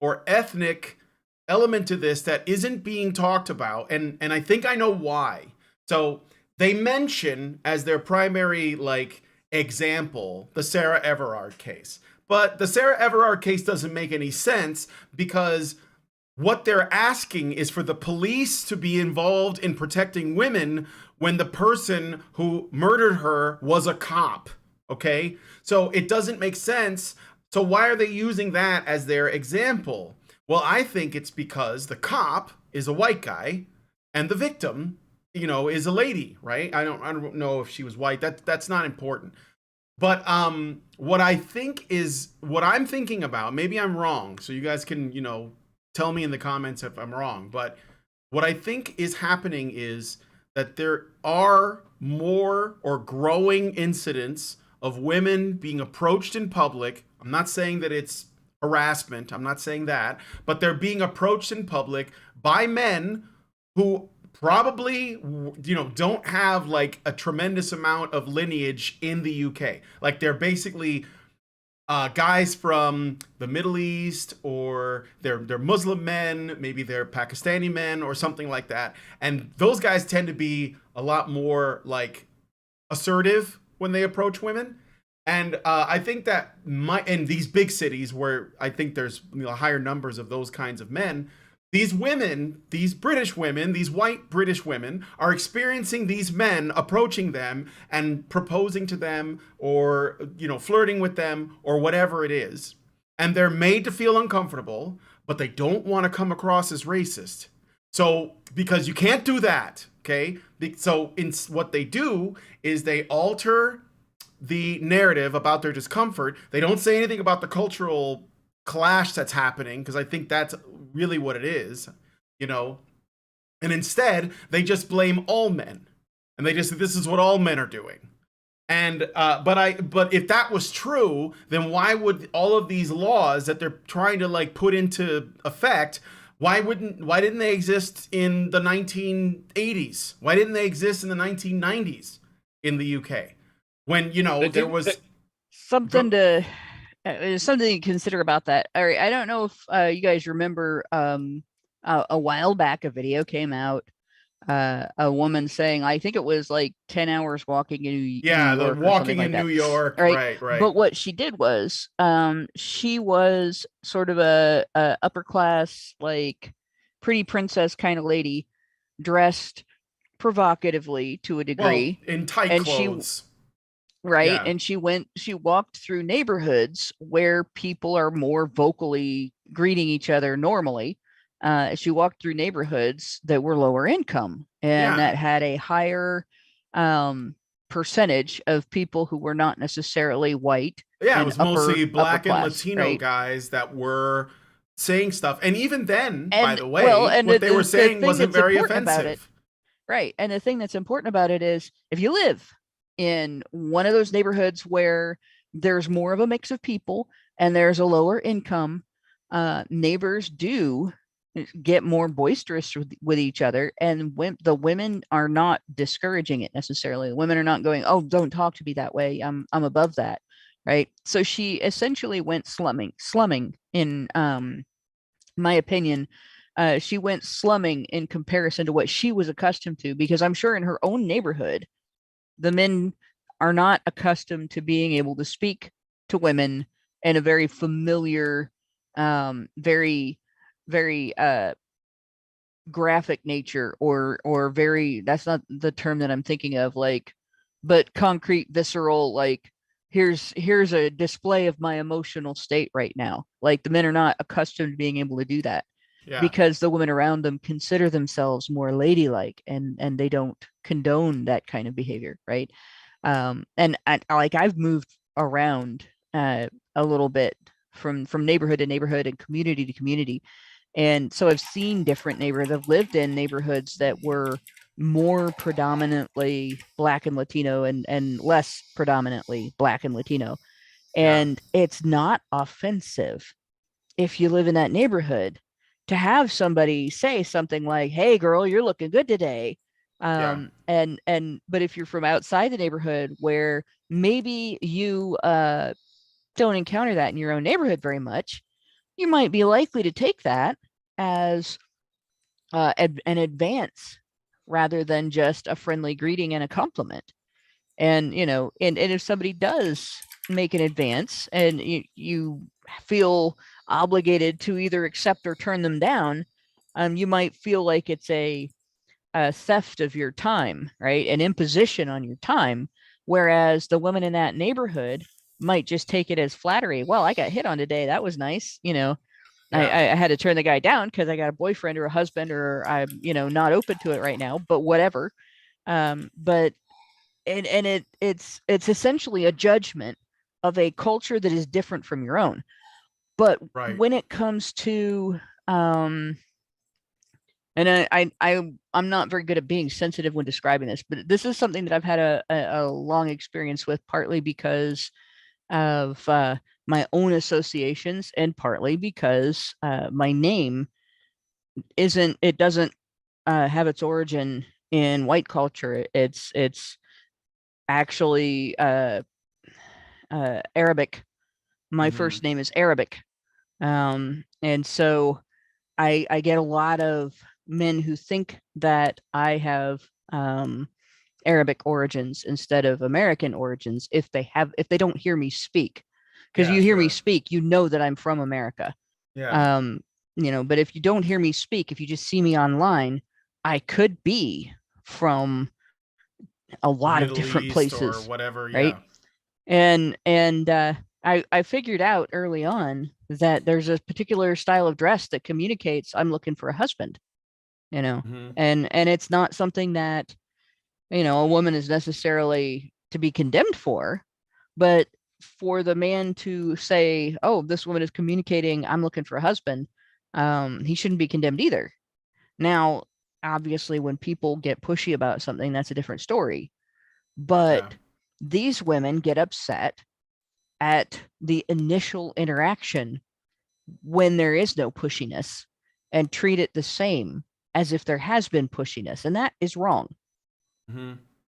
or ethnic element to this that isn't being talked about, and I think I know why. So they mention as their primary example the Sarah Everard case, but the Sarah Everard case doesn't make any sense because what they're asking is for the police to be involved in protecting women when the person who murdered her was a cop. Okay, so it doesn't make sense. So why are they using that as their example? Well, I think it's because the cop is a white guy and the victim, is a lady, right? I don't know if she was white. That's not important. But what I'm thinking about, maybe I'm wrong, so you guys can, tell me in the comments if I'm wrong. But what I think is happening is that there are more or growing incidents of women being approached in public. I'm not saying that it's harassment. I'm not saying that, but they're being approached in public by men who probably, don't have like a tremendous amount of lineage in the UK. Like they're basically guys from the Middle East, or they're Muslim men, maybe they're Pakistani men or something like that. And those guys tend to be a lot more like assertive when they approach women. And I think that in these big cities where I think there's higher numbers of those kinds of men, these women, these British women, these white British women are experiencing these men approaching them and proposing to them, or, flirting with them, or whatever it is. And they're made to feel uncomfortable, but they don't want to come across as racist. So, because you can't do that, okay? So what they do is they alter the narrative about their discomfort. They don't say anything about the cultural clash that's happening, because I think that's really what it is, and instead they just blame all men, and they just say this is what all men are doing. And but if that was true, then why would all of these laws that they're trying to put into effect, why didn't they exist in the 1980s? Why didn't they exist in the 1990s in the UK? When, there was something to consider about that. All right, I don't know if you guys remember a while back a video came out, a woman saying, I think it was like 10 hours walking in New York. The walking in New York, right. But what she did was she was sort of a upper class, like pretty princess kind of lady, dressed provocatively to a degree, in tight clothes. Right. Yeah. And she walked through neighborhoods where people are more vocally greeting each other normally. She walked through neighborhoods that were lower income and that had a higher percentage of people who were not necessarily white. Yeah, it was mostly black and Latino guys that were saying stuff. And even then, by the way, what they were saying wasn't very offensive. Right. And the thing that's important about it is, if you live in one of those neighborhoods where there's more of a mix of people and there's a lower income, neighbors do get more boisterous with each other, and the women are not discouraging it necessarily. The women are not going, oh, don't talk to me that way, I'm above that, right? So she essentially went slumming in my opinion. She went slumming in comparison to what she was accustomed to, because I'm sure in her own neighborhood the men are not accustomed to being able to speak to women in a very familiar, very, very graphic nature, or very, that's not the term that I'm thinking of, but concrete, visceral, here's a display of my emotional state right now. Like, the men are not accustomed to being able to do that. Yeah. Because the women around them consider themselves more ladylike, and they don't condone that kind of behavior, right? And I've moved around a little bit from neighborhood to neighborhood and community to community, and so I've seen different neighborhoods. I've lived in neighborhoods that were more predominantly Black and Latino and less predominantly Black and Latino. And it's not offensive if you live in that neighborhood to have somebody say something like, "Hey girl, you're looking good today." But if you're from outside the neighborhood where maybe you don't encounter that in your own neighborhood very much, you might be likely to take that as an advance rather than just a friendly greeting and a compliment. And and if somebody does make an advance and you feel obligated to either accept or turn them down, you might feel like it's a theft of your time, right? An imposition on your time. Whereas the women in that neighborhood might just take it as flattery. Well, I got hit on today. That was nice. I had to turn the guy down because I got a boyfriend or a husband, or I'm, not open to it right now, but whatever. But it's essentially a judgment of a culture that is different from your own. But when it comes to and I'm not very good at being sensitive when describing this, but this is something that I've had a long experience with, partly because of my own associations and partly because my name doesn't have its origin in white culture. It's actually Arabic. My first name is Arabic. And so I get a lot of men who think that I have Arabic origins instead of American origins if they don't hear me speak. Because you hear me speak, you know that I'm from America. Yeah. But if you don't hear me speak, if you just see me online, I could be from a lot of different places or whatever, right? And I figured out early on that there's a particular style of dress that communicates I'm looking for a husband, and it's not something that a woman is necessarily to be condemned for, but for the man to say, oh, this woman is communicating I'm looking for a husband, he shouldn't be condemned either. Now, obviously, when people get pushy about something, that's a different story. But these women get upset at the initial interaction when there is no pushiness and treat it the same as if there has been pushiness, and that is wrong.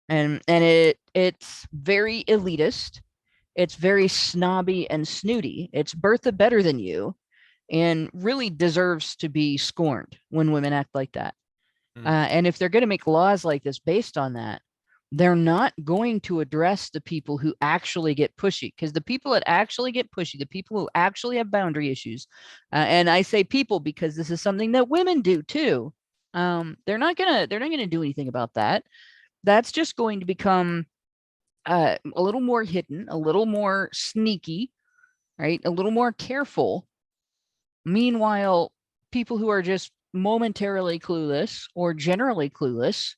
And it's very elitist. It's very snobby and snooty. It's Bertha better than you, and really deserves to be scorned when women act like that. And if they're going to make laws like this based on that, they're not going to address the people who actually get pushy, because the people that actually get pushy, the people who actually have boundary issues, and I say people because this is something that women do too. They're not gonna do anything about that. That's just going to become a little more hidden, a little more sneaky, right? A little more careful. Meanwhile, people who are just momentarily clueless or generally clueless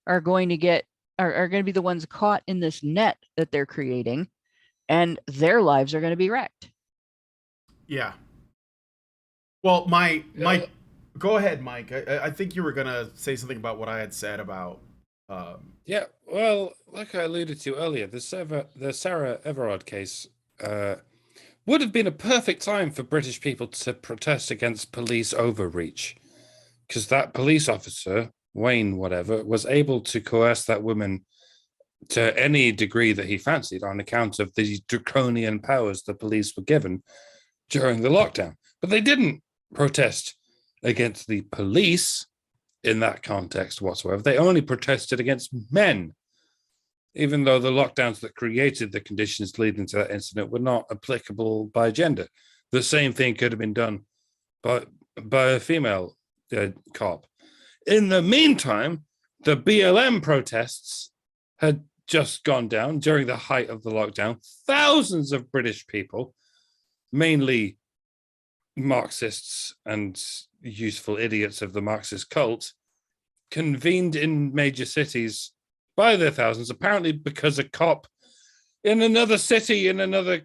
are going to be the ones caught in this net that they're creating, and their lives are going to be wrecked. Yeah. Well, go ahead, Mike. I think you were going to say something about what I had said about. Yeah, well, like I alluded to earlier, the Sarah Everard case would have been a perfect time for British people to protest against police overreach, because that police officer, Wayne whatever, was able to coerce that woman to any degree that he fancied on account of the draconian powers the police were given during the lockdown. But they didn't protest against the police in that context whatsoever. They only protested against men, even though the lockdowns that created the conditions leading to that incident were not applicable by gender. The same thing could have been done by a female cop. In the meantime, the BLM protests had just gone down during the height of the lockdown. Thousands of British people, mainly Marxists and useful idiots of the Marxist cult, convened in major cities by their thousands, apparently because a cop in another city, in another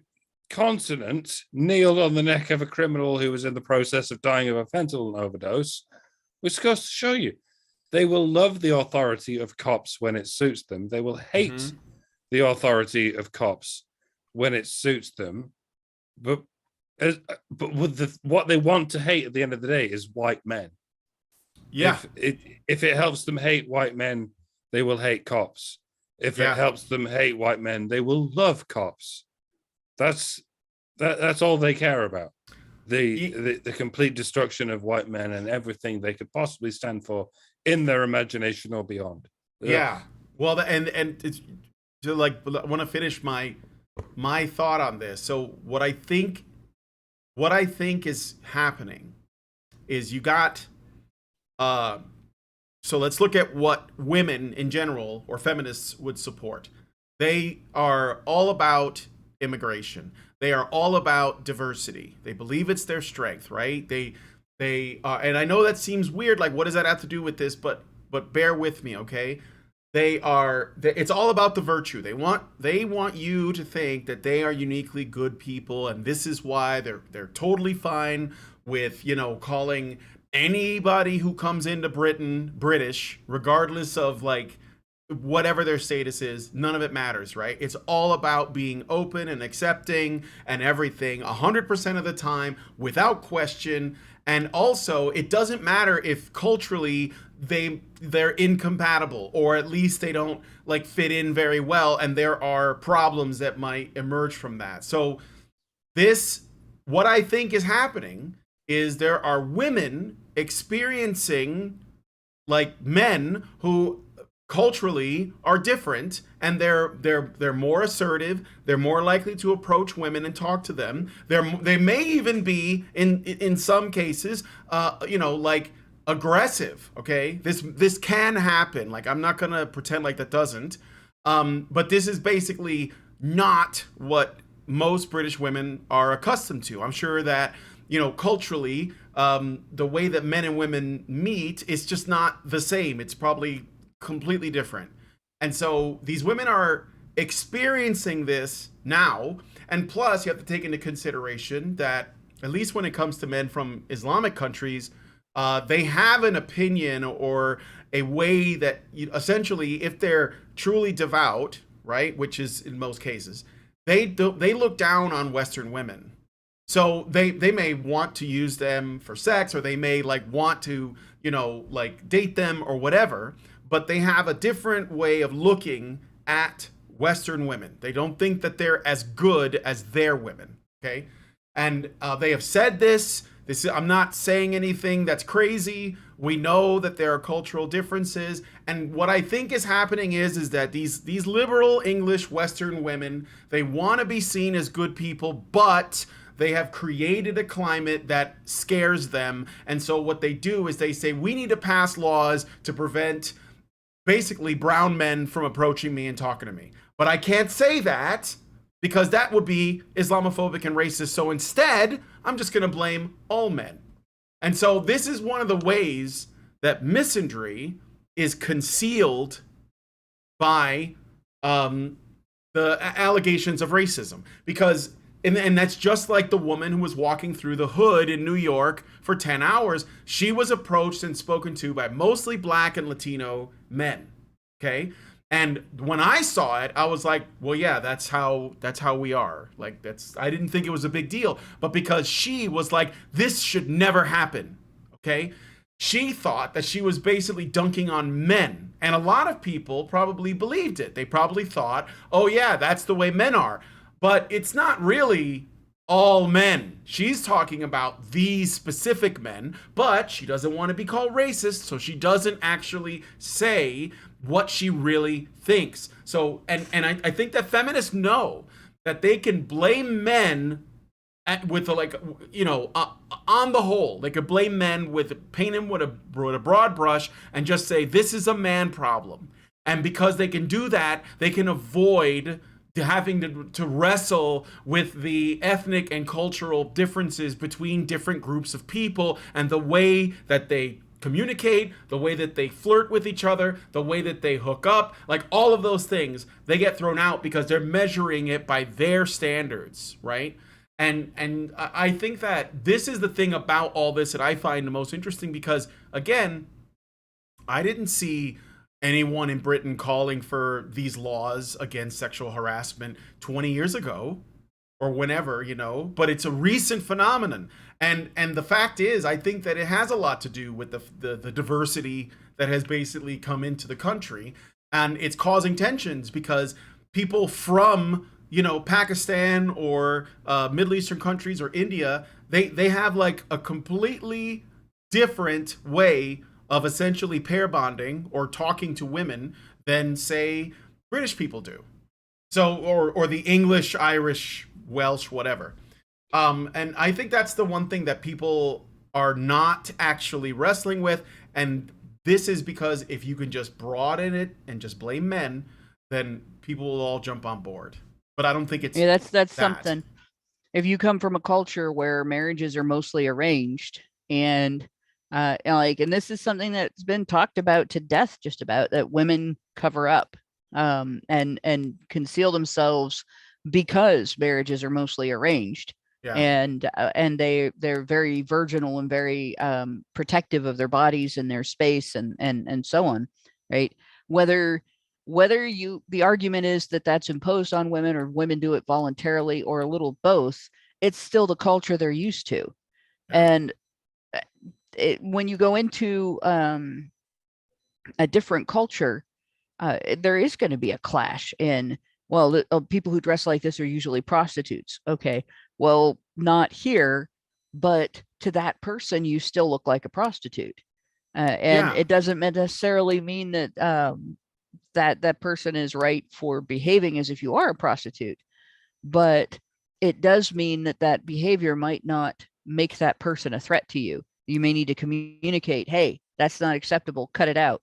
continent, kneeled on the neck of a criminal who was in the process of dying of a fentanyl overdose, which goes to show you They will love the authority of cops when it suits them. They will hate the authority of cops when it suits them. But with what they want to hate at the end of the day is white men. Yeah. If it helps them hate white men, they will hate cops. If it helps them hate white men, they will love cops. That's all they care about. The complete destruction of white men and everything they could possibly stand for in their imagination or beyond. Yeah. Well, and it's to like, I want to finish my thought on this. So what I think is happening is you got so let's look at what women in general or feminists would support. They are all about immigration. They are all about diversity. They believe it's their strength, right? They and I know that seems weird, like what does that have to do with this, but bear with me, okay? It's all about the virtue. They want you to think that they are uniquely good people, and this is why they're totally fine with, calling anybody who comes into Britain British, regardless of like whatever their status is. None of it matters, right? It's all about being open and accepting and everything 100% of the time without question. And also, it doesn't matter if culturally they're incompatible, or at least they don't like fit in very well, and there are problems that might emerge from that. So what I think is happening is there are women experiencing like men who culturally are different, and they're more assertive. They're more likely to approach women and talk to them. They may even be in some cases, like aggressive. Okay, this can happen. Like, I'm not gonna pretend like that doesn't. But this is basically not what most British women are accustomed to. I'm sure that culturally, the way that men and women meet is just not the same. It's probably completely different. And so these women are experiencing this now. And plus, you have to take into consideration that, at least when it comes to men from Islamic countries, they have an opinion or a way that essentially, if they're truly devout, right, which is in most cases, they look down on Western women. So they may want to use them for sex, or they may like want to, like date them or whatever, but they have a different way of looking at Western women. They don't think that they're as good as their women, okay? And they have said this. I'm not saying anything that's crazy. We know that there are cultural differences, and what I think is happening is that these liberal English Western women, they want to be seen as good people, but they have created a climate that scares them. And so what they do is they say, we need to pass laws to prevent basically brown men from approaching me and talking to me. But I can't say that because that would be Islamophobic and racist. So instead, I'm just going to blame all men. And so this is one of the ways that misandry is concealed by the allegations of racism. Because and that's just like the woman who was walking through the hood in New York for 10 hours. She was approached and spoken to by mostly Black and Latino men. Okay. And when I saw it, I was like, well, yeah, that's how we are. Like, I didn't think it was a big deal, but because she was like, this should never happen. Okay. She thought that she was basically dunking on men. And a lot of people probably believed it. They probably thought, oh yeah, that's the way men are. But it's not really all men. She's talking about these specific men, but she doesn't want to be called racist, so she doesn't actually say what she really thinks. So, and I think that feminists know that they can blame men with on the whole. They could blame men paint them with a broad brush and just say this is a man problem. And because they can do that, they can avoid having to wrestle with the ethnic and cultural differences between different groups of people, and the way that they communicate, the way that they flirt with each other, the way that they hook up, like all of those things, they get thrown out because they're measuring it by their standards, right? And I think that this is the thing about all this that I find the most interesting, because again, I didn't see anyone in Britain calling for these laws against sexual harassment 20 years ago or whenever, but it's a recent phenomenon. And the fact is, I think that it has a lot to do with the diversity that has basically come into the country, and it's causing tensions because people from Pakistan or Middle Eastern countries or India, they have like a completely different way of essentially pair bonding or talking to women than say British people do. So or the English, Irish, Welsh, whatever. And I think that's the one thing that people are not actually wrestling with. And this is because if you can just broaden it and just blame men, then people will all jump on board. But I don't think it's that's that. something. If you come from a culture where marriages are mostly arranged, and and this is something that's been talked about to death, just about, that women cover up and conceal themselves because marriages are mostly arranged. Yeah. And they're very virginal and very protective of their bodies and their space and so on, right? Whether the argument is that that's imposed on women or women do it voluntarily or a little both, it's still the culture they're used to. Yeah. And when you go into a different culture, there is going to be a clash in, well, the people who dress like this are usually prostitutes. Okay, well, not here, but to that person, you still look like a prostitute. And it doesn't necessarily mean that that person is right for behaving as if you are a prostitute, but it does mean that behavior might not make that person a threat to you. You may need to communicate, hey, that's not acceptable, cut it out.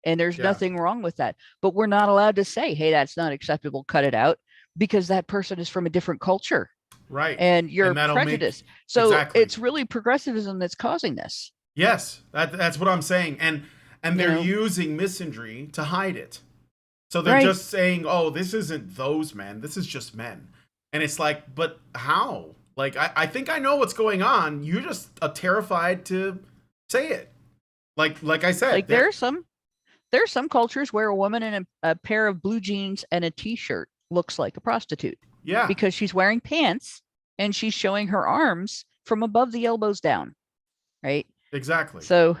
And there's nothing wrong with that. But we're not allowed to say, hey, that's not acceptable, cut it out, because that person is from a different culture. Right. And you're prejudiced. So exactly. It's really progressivism that's causing this. Yes, that's what I'm saying. And they're using misandry to hide it. So they're just saying, oh, this isn't those men, this is just men. And it's like, but how? Like, I think I know what's going on. You're just terrified to say it. Like I said. Like there's some cultures where a woman in a pair of blue jeans and a t-shirt looks like a prostitute. Yeah. Because she's wearing pants and she's showing her arms from above the elbows down. Right? Exactly. So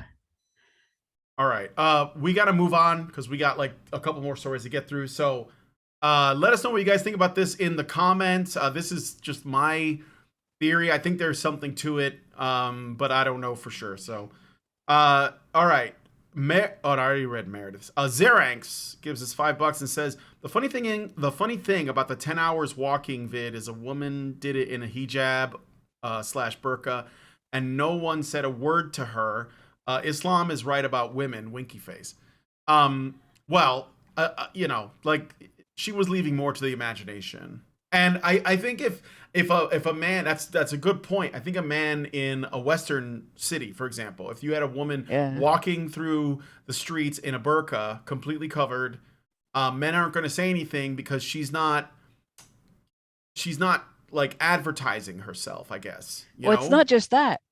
all right. We got to move on because we got like a couple more stories to get through. So let us know what you guys think about this in the comments. This is just my theory. I think there's something to it, but I don't know for sure. So, all right. I already read Meredith's. Zeranx gives us $5 and says, the funny thing about the 10 hours walking vid is a woman did it in a hijab / burqa, and no one said a word to her. Islam is right about women, winky face. Well, like she was leaving more to the imagination. And I think if a man, that's a good point. I think a man in a Western city, for example, if you had a woman walking through the streets in a burqa, completely covered, men aren't going to say anything because she's not like advertising herself, I guess. It's not just that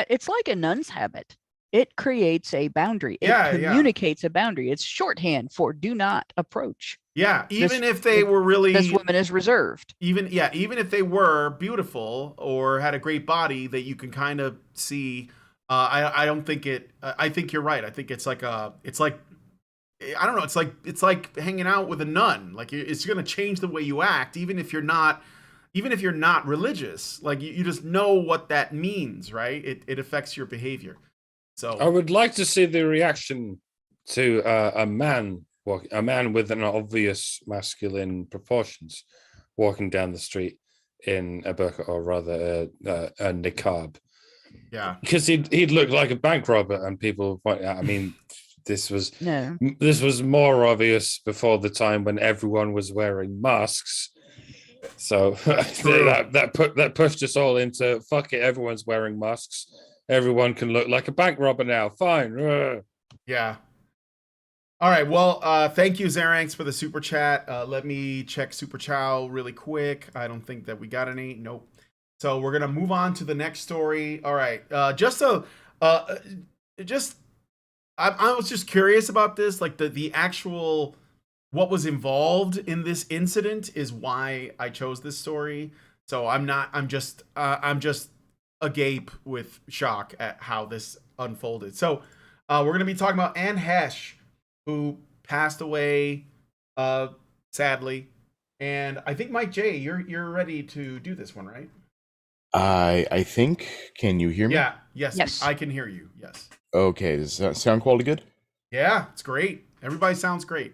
it's like a nun's habit. It creates a boundary. It communicates a boundary. It's shorthand for do not approach. Yeah, even if they were really, this woman is reserved. Even if they were beautiful or had a great body that you can kind of see. I don't think it. I think you're right. I think it's like I don't know. It's like hanging out with a nun. Like it's going to change the way you act, even if you're not religious. Like you just know what that means, right? It affects your behavior. So I would like to see the reaction to a man with an obvious masculine proportions walking down the street in a burqa, or rather a niqab. Yeah, because he'd look like a bank robber, and people point out. I mean, this was more obvious before the time when everyone was wearing masks. So that pushed us all into fuck it. Everyone's wearing masks. Everyone can look like a bank robber now. Fine. Yeah. All right. Well, thank you, Zeranx, for the super chat. Let me check Super Chow really quick. I don't think that we got any. Nope. So we're gonna move on to the next story. All right. Just I was just curious about this, like the actual what was involved in this incident is why I chose this story. So I'm just agape with shock at how this unfolded. So we're gonna be talking about Anne Heche, who passed away sadly. And I think Mike J, you're ready to do this one, right? I think. Can you hear me? Yeah. Yes. Yes. I can hear you. Yes. Okay. Is that sound quality good? Yeah, it's great. Everybody sounds great.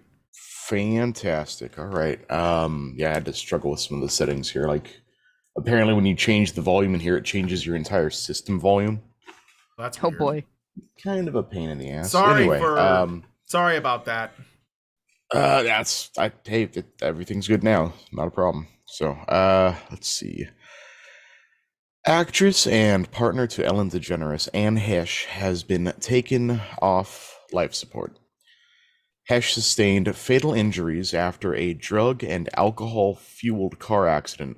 Fantastic. All right. Yeah, I had to struggle with some of the settings here. Like, apparently, when you change the volume in here, it changes your entire system volume. That's Oh weird. boy. Kind of a pain in the ass. Sorry Anyway, sorry about that. Everything's good now. Not a problem. So, let's see. Actress and partner to Ellen DeGeneres, Anne Heche, has been taken off life support. Heche sustained fatal injuries after a drug and alcohol-fueled car accident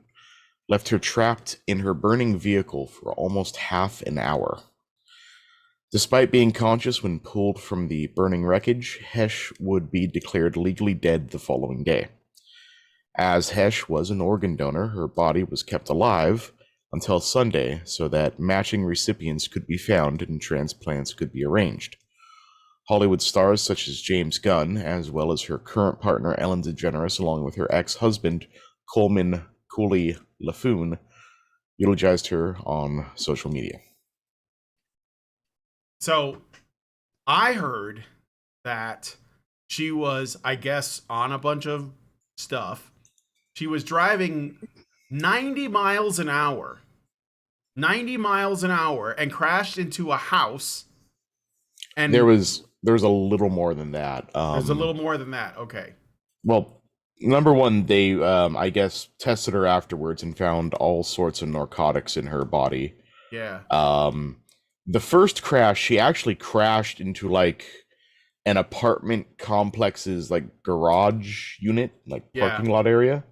left her trapped in her burning vehicle for almost half an hour. Despite being conscious when pulled from the burning wreckage, Heche would be declared legally dead the following day. As Heche was an organ donor, her body was kept alive until Sunday so that matching recipients could be found and transplants could be arranged. Hollywood stars such as James Gunn, as well as her current partner Ellen DeGeneres, along with her ex-husband Coleman Cooley LaFoon, eulogized her on social media. So I heard that she was, I guess, on a bunch of stuff. She was driving 90 miles an hour. 90 miles an hour and crashed into a house. And there was a little more than that. There's a little more than that. Okay. Well, number one, they I guess tested her afterwards and found all sorts of narcotics in her body. Yeah. The first crash, she actually crashed into like an apartment complex's like garage unit, like parking lot area.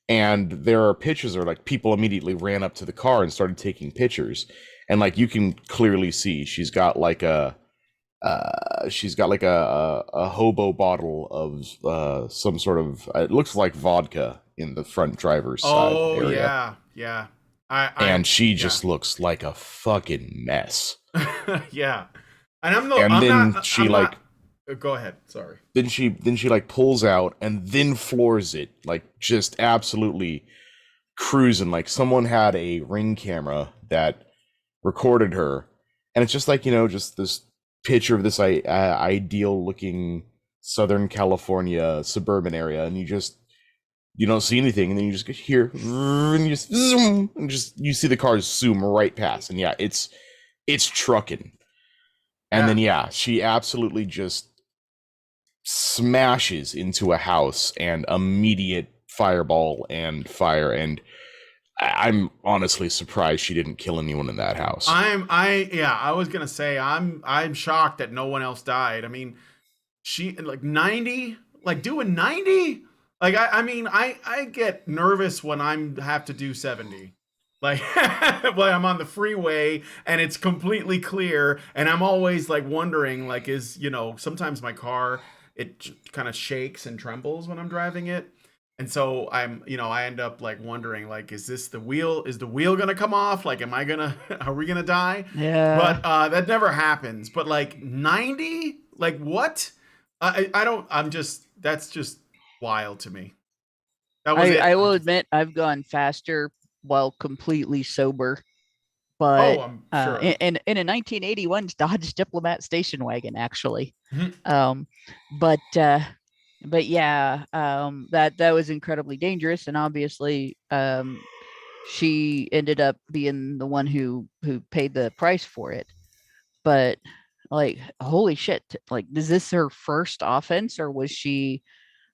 And there are pictures where like people immediately ran up to the car and started taking pictures. And like you can clearly see she's got like a hobo bottle of some sort of, it looks like vodka in the front driver's side area. Yeah. And she just looks like a fucking mess. Yeah. And go ahead. Sorry. Then she like pulls out and then floors it, like just absolutely cruising. Like someone had a Ring camera that recorded her, and it's just like, you know, just this picture of this ideal looking Southern California suburban area, and you don't see anything, and then you just hear and you just zoom, and you see the cars zoom right past, and yeah, it's trucking. And then she absolutely just smashes into a house and immediate fireball and fire, and I'm honestly surprised she didn't kill anyone in that house. I was gonna say I'm shocked that no one else died. I mean, she like 90, like doing 90. Like I get nervous when have to do 70. Like when I'm on the freeway and it's completely clear, and I'm always like wondering, like, sometimes my car, it kind of shakes and trembles when I'm driving it. And so I end up like wondering, like, is the wheel gonna come off? Like, are we gonna die? Yeah. But that never happens. But like 90, like what? That's just wild to me. I will admit I've gone faster while completely sober. But I'm sure. in a 1981 Dodge Diplomat station wagon, actually. Mm-hmm. But yeah, that was incredibly dangerous, and obviously she ended up being the one who paid the price for it. But like, holy shit, like, is this her first offense, or was she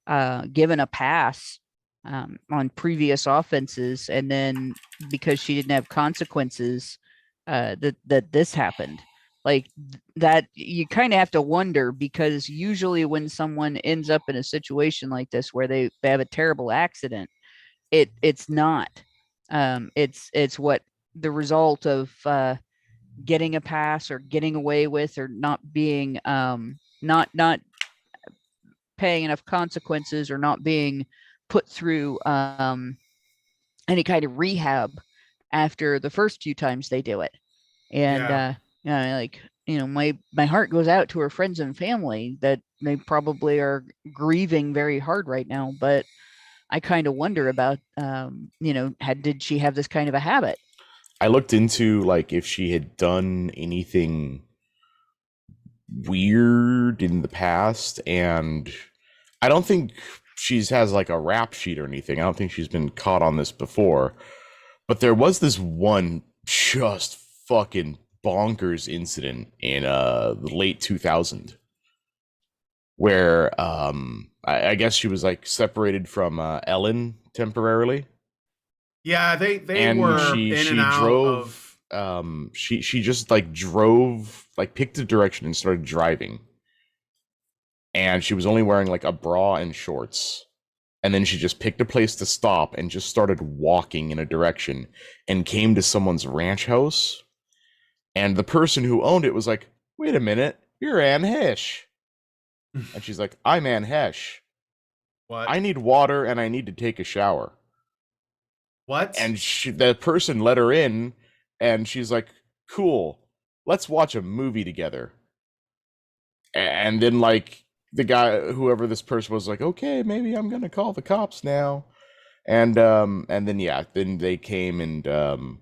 given a pass on previous offenses, and then because she didn't have consequences that this happened? Like, that you kind of have to wonder, because usually when someone ends up in a situation like this where they have a terrible accident, it's not it's what the result of getting a pass or getting away with, or not being not paying enough consequences, or not being put through any kind of rehab after the first few times they do it. And like, my heart goes out to her friends and family that they probably are grieving very hard right now. But I kind of wonder about, did she have this kind of a habit? I looked into like if she had done anything weird in the past, and I don't think she's has like a rap sheet or anything. I don't think she's been caught on this before. But there was this one just fucking bonkers incident in the late 2000 where I guess she was like separated from Ellen temporarily. Yeah, they And were she in and out drove of. she just like drove, like picked a direction and started driving. And she was only wearing like a bra and shorts. And then she just picked a place to stop and just started walking in a direction and came to someone's ranch house. And the person who owned it was like, "Wait a minute, you're Ann Heche." And she's like, "I'm Ann Heche. What? I need water and I need to take a shower." What? And the person let her in, and she's like, "Cool, let's watch a movie together." And then like the guy, whoever this person was, like, "Okay, maybe I'm gonna call the cops now." And then they came and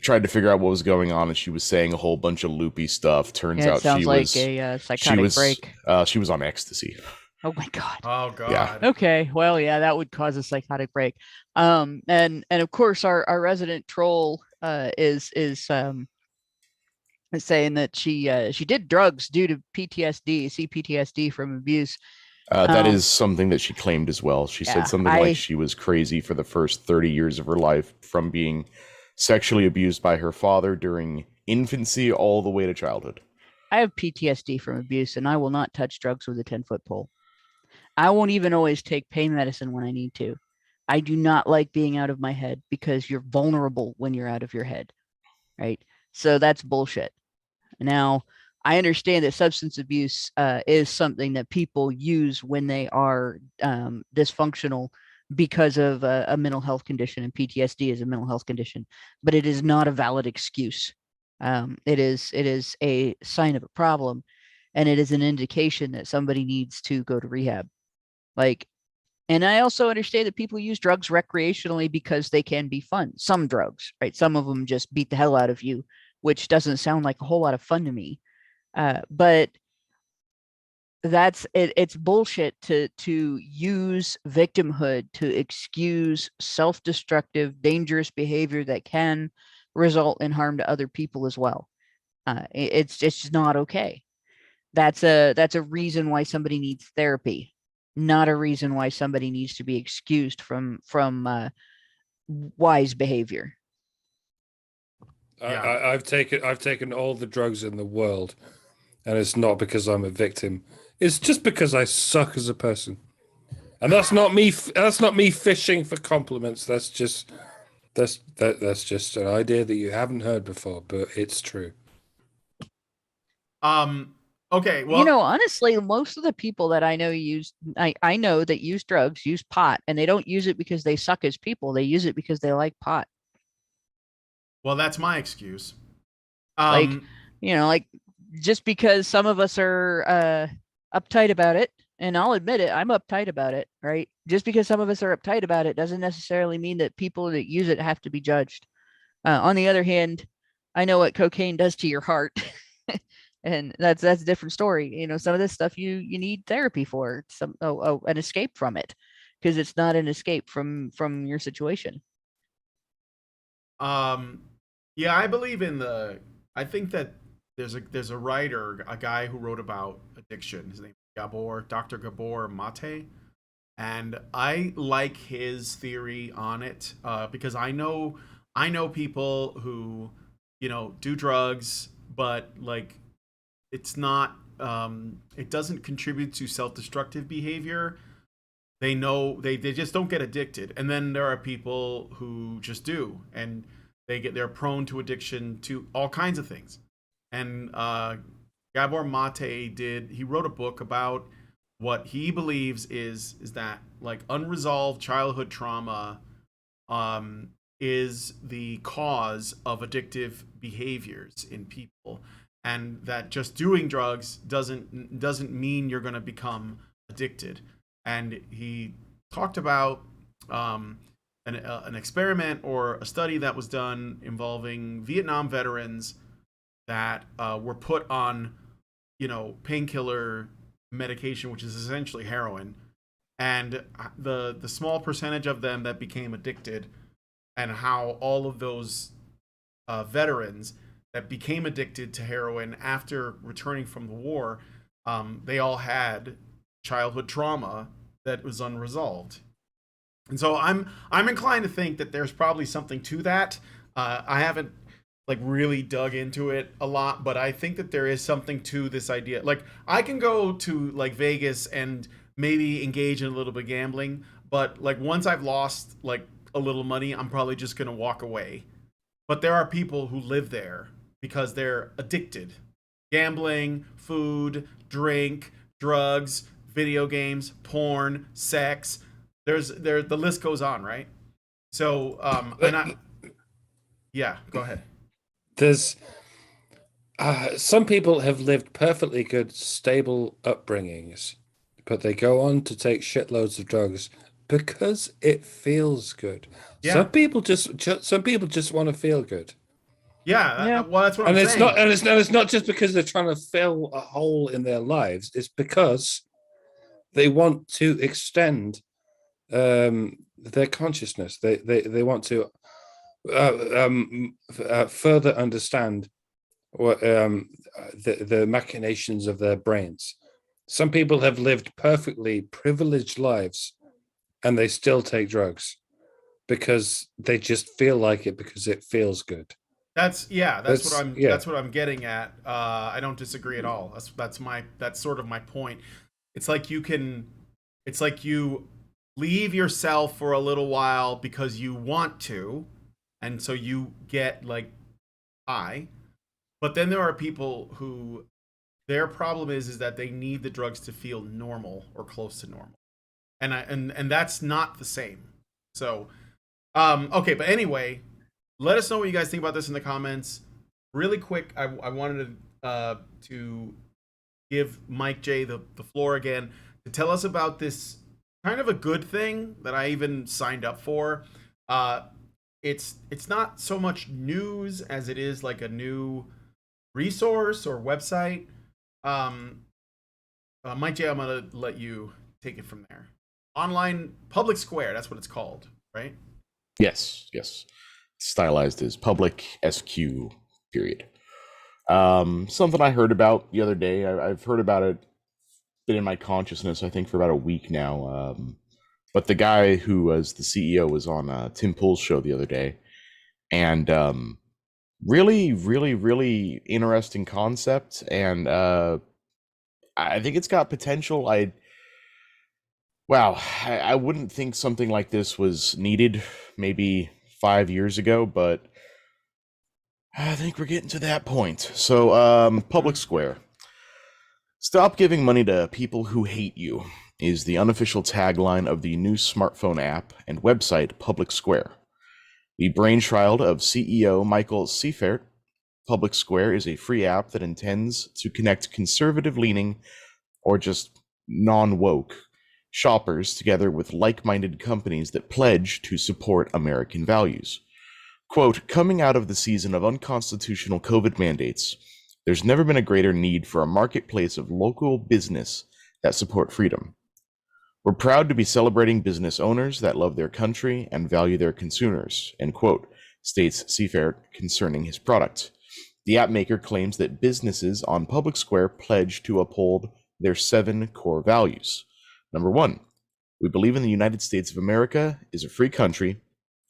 tried to figure out what was going on, and she was saying a whole bunch of loopy stuff. Turns out sounds she like was a psychotic break. She was on ecstasy. Oh my god. Oh god. Yeah. Okay. Well, yeah, that would cause a psychotic break. And of course our resident troll is saying that she did drugs due to PTSD, CPTSD from abuse. That is something that she claimed as well. She said something like she was crazy for the first 30 years of her life from being sexually abused by her father during infancy all the way to childhood. I have PTSD from abuse, and I will not touch drugs with a 10-foot pole. I won't even always take pain medicine when I need to. I do not like being out of my head because you're vulnerable when you're out of your head, right? So that's bullshit. Now, I understand that substance abuse is something that people use when they are dysfunctional because of a mental health condition, and PTSD is a mental health condition, but it is not a valid excuse. It is a sign of a problem, and it is an indication that somebody needs to go to rehab. Like, and I also understand that people use drugs recreationally because they can be fun. Some drugs, right? Some of them just beat the hell out of you, which doesn't sound like a whole lot of fun to me. But that's it. It's bullshit to use victimhood to excuse self-destructive, dangerous behavior that can result in harm to other people as well. It's just not okay. That's a reason why somebody needs therapy, not a reason why somebody needs to be excused from wise behavior. Yeah. I've taken all the drugs in the world, and it's not because I'm a victim. It's just because I suck as a person, and that's not me. That's not me fishing for compliments. That's just an idea that you haven't heard before, but it's true. Okay. Well, honestly, most of the people that I know I know that use drugs use pot, and they don't use it because they suck as people. They use it because they like pot. Well, that's my excuse. Like just because some of us are uptight about it, and I'll admit it, I'm uptight about it, right? Just because some of us are uptight about it doesn't necessarily mean that people that use it have to be judged. On the other hand, I know what cocaine does to your heart. And that's a different story. Some of this stuff you need therapy for, an escape from it, because it's not an escape from your situation. Yeah, I believe I think that there's a writer, a guy who wrote about addiction. His name is Dr. Gabor Mate, and I like his theory on it because I know people who do drugs, but like it's not it doesn't contribute to self-destructive behavior. They know they just don't get addicted, and then there are people who just do, and they're prone to addiction to all kinds of things. And Gabor Mate he wrote a book about what he believes is that like unresolved childhood trauma is the cause of addictive behaviors in people, and that just doing drugs doesn't mean you're going to become addicted. And he talked about an experiment or a study that was done involving Vietnam veterans that were put on, painkiller medication, which is essentially heroin, and the small percentage of them that became addicted, and how all of those veterans that became addicted to heroin after returning from the war, they all had childhood trauma that was unresolved. And so I'm inclined to think that there's probably something to that. I haven't like really dug into it a lot, but I think that there is something to this idea. Like I can go to like Vegas and maybe engage in a little bit of gambling, but like once I've lost like a little money, I'm probably just going to walk away. But there are people who live there because they're addicted. Gambling, food, drink, drugs, video games, porn, sex. The list goes on, right? So, yeah, go ahead. There's some people have lived perfectly good, stable upbringings, but they go on to take shitloads of drugs because it feels good. Yeah. Some people just want to feel good. Yeah. Well, that's what I'm saying. It's not just because they're trying to fill a hole in their lives. It's because they want to extend their consciousness. They want to further understand what the machinations of their brains. Some people have lived perfectly privileged lives and they still take drugs because they just feel like it because it feels good. That's what I'm getting at. I don't disagree at all. That's sort of my point. It's like you leave yourself for a little while because you want to, and so you get like high. But then there are people who their problem is that they need the drugs to feel normal or close to normal. And that's not the same. So okay, but anyway, let us know what you guys think about this in the comments. Really quick, I wanted to give Mike J the floor again to tell us about this kind of a good thing that I even signed up for. It's not so much news as it is like a new resource or website. Mike J, I'm gonna let you take it from there. Online Public Square, that's what it's called, right? Yes. Stylized as Public SQ, period. Something I heard about the other day. I've heard about it, been in my consciousness, I think, for about a week now. But the guy who was the CEO was on Tim Pool's show the other day. And really, really, really interesting concept. And I think it's got potential. I wouldn't think something like this was needed maybe 5 years ago, but I think we're getting to that point. So, Public Square. Stop giving money to people who hate you is the unofficial tagline of the new smartphone app and website Public Square. The brainchild of CEO Michael Seifert, Public Square is a free app that intends to connect conservative-leaning or just non-woke shoppers together with like-minded companies that pledge to support American values. Quote, coming out of the season of unconstitutional COVID mandates, there's never been a greater need for a marketplace of local business that support freedom. We're proud to be celebrating business owners that love their country and value their consumers, end quote, states Seifert concerning his product. The app maker claims that businesses on Public Square pledge to uphold their 7 core values. Number 1, we believe in the United States of America is a free country,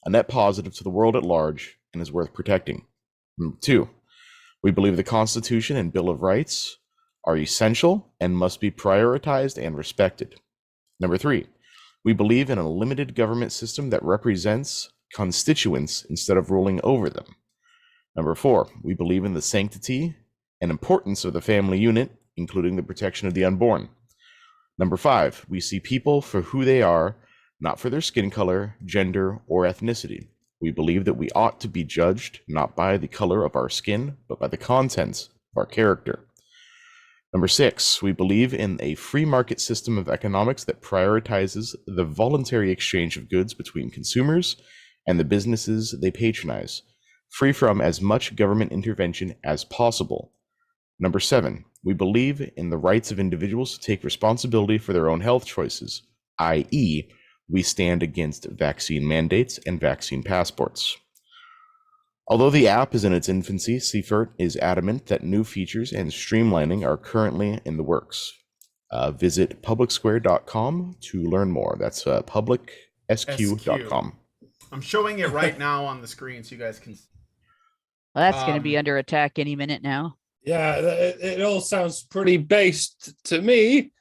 a net positive to the world at large, and is worth protecting. Number 2, we believe the Constitution and Bill of Rights are essential and must be prioritized and respected. Number 3, we believe in a limited government system that represents constituents instead of ruling over them. Number 4, we believe in the sanctity and importance of the family unit, including the protection of the unborn. Number 5, we see people for who they are, not for their skin color, gender, or ethnicity. We believe that we ought to be judged not by the color of our skin, but by the contents of our character. Number 6, we believe in a free market system of economics that prioritizes the voluntary exchange of goods between consumers and the businesses they patronize, free from as much government intervention as possible. Number 7, we believe in the rights of individuals to take responsibility for their own health choices, i.e., we stand against vaccine mandates and vaccine passports. Although the app is in its infancy, Seifert is adamant that new features and streamlining are currently in the works. Visit publicsquare.com to learn more. That's publicsq.com. I'm showing it right now on the screen so you guys can see. Well, that's going to be under attack any minute now. Yeah, it all sounds pretty based to me,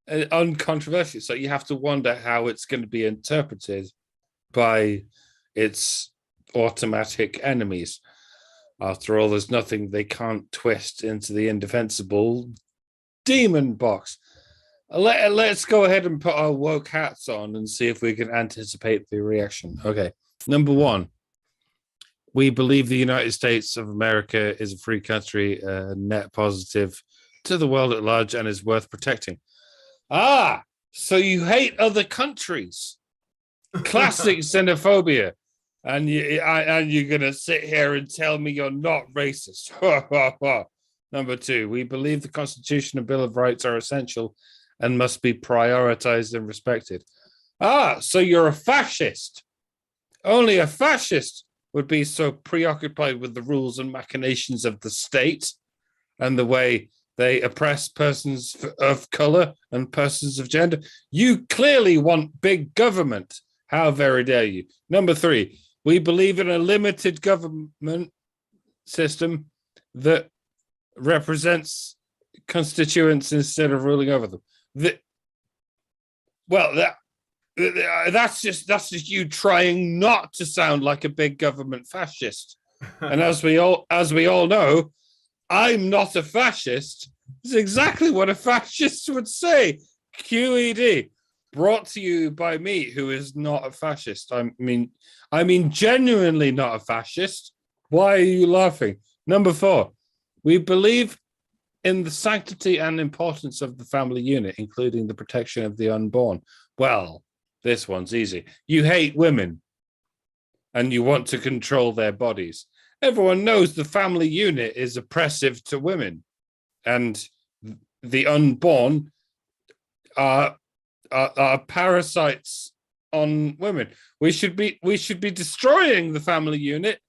uncontroversial. So you have to wonder how it's going to be interpreted by its automatic enemies. After all, there's nothing they can't twist into the indefensible demon box. Let's go ahead and put our woke hats on and see if we can anticipate the reaction. Okay, number 1. We believe the United States of America is a free country, net positive to the world at large, and is worth protecting. Ah, so you hate other countries. Classic xenophobia. And you're going to sit here and tell me you're not racist. Number 2, we believe the Constitution and Bill of Rights are essential and must be prioritized and respected. Ah, so you're a fascist. Only a fascist would be so preoccupied with the rules and machinations of the state and the way they oppress persons of color and persons of gender. You clearly want big government. How very dare you? Number 3, we believe in a limited government system that represents constituents instead of ruling over them. That's just you trying not to sound like a big government fascist. And as we all know, I'm not a fascist. It's exactly what a fascist would say. QED, brought to you by me, who is not a fascist. I mean genuinely not a fascist. Why are you laughing? Number 4, we believe in the sanctity and importance of the family unit, including the protection of the unborn. Well, this one's easy. You hate women and you want to control their bodies. Everyone knows the family unit is oppressive to women, and the unborn are parasites on women. We should be destroying the family unit,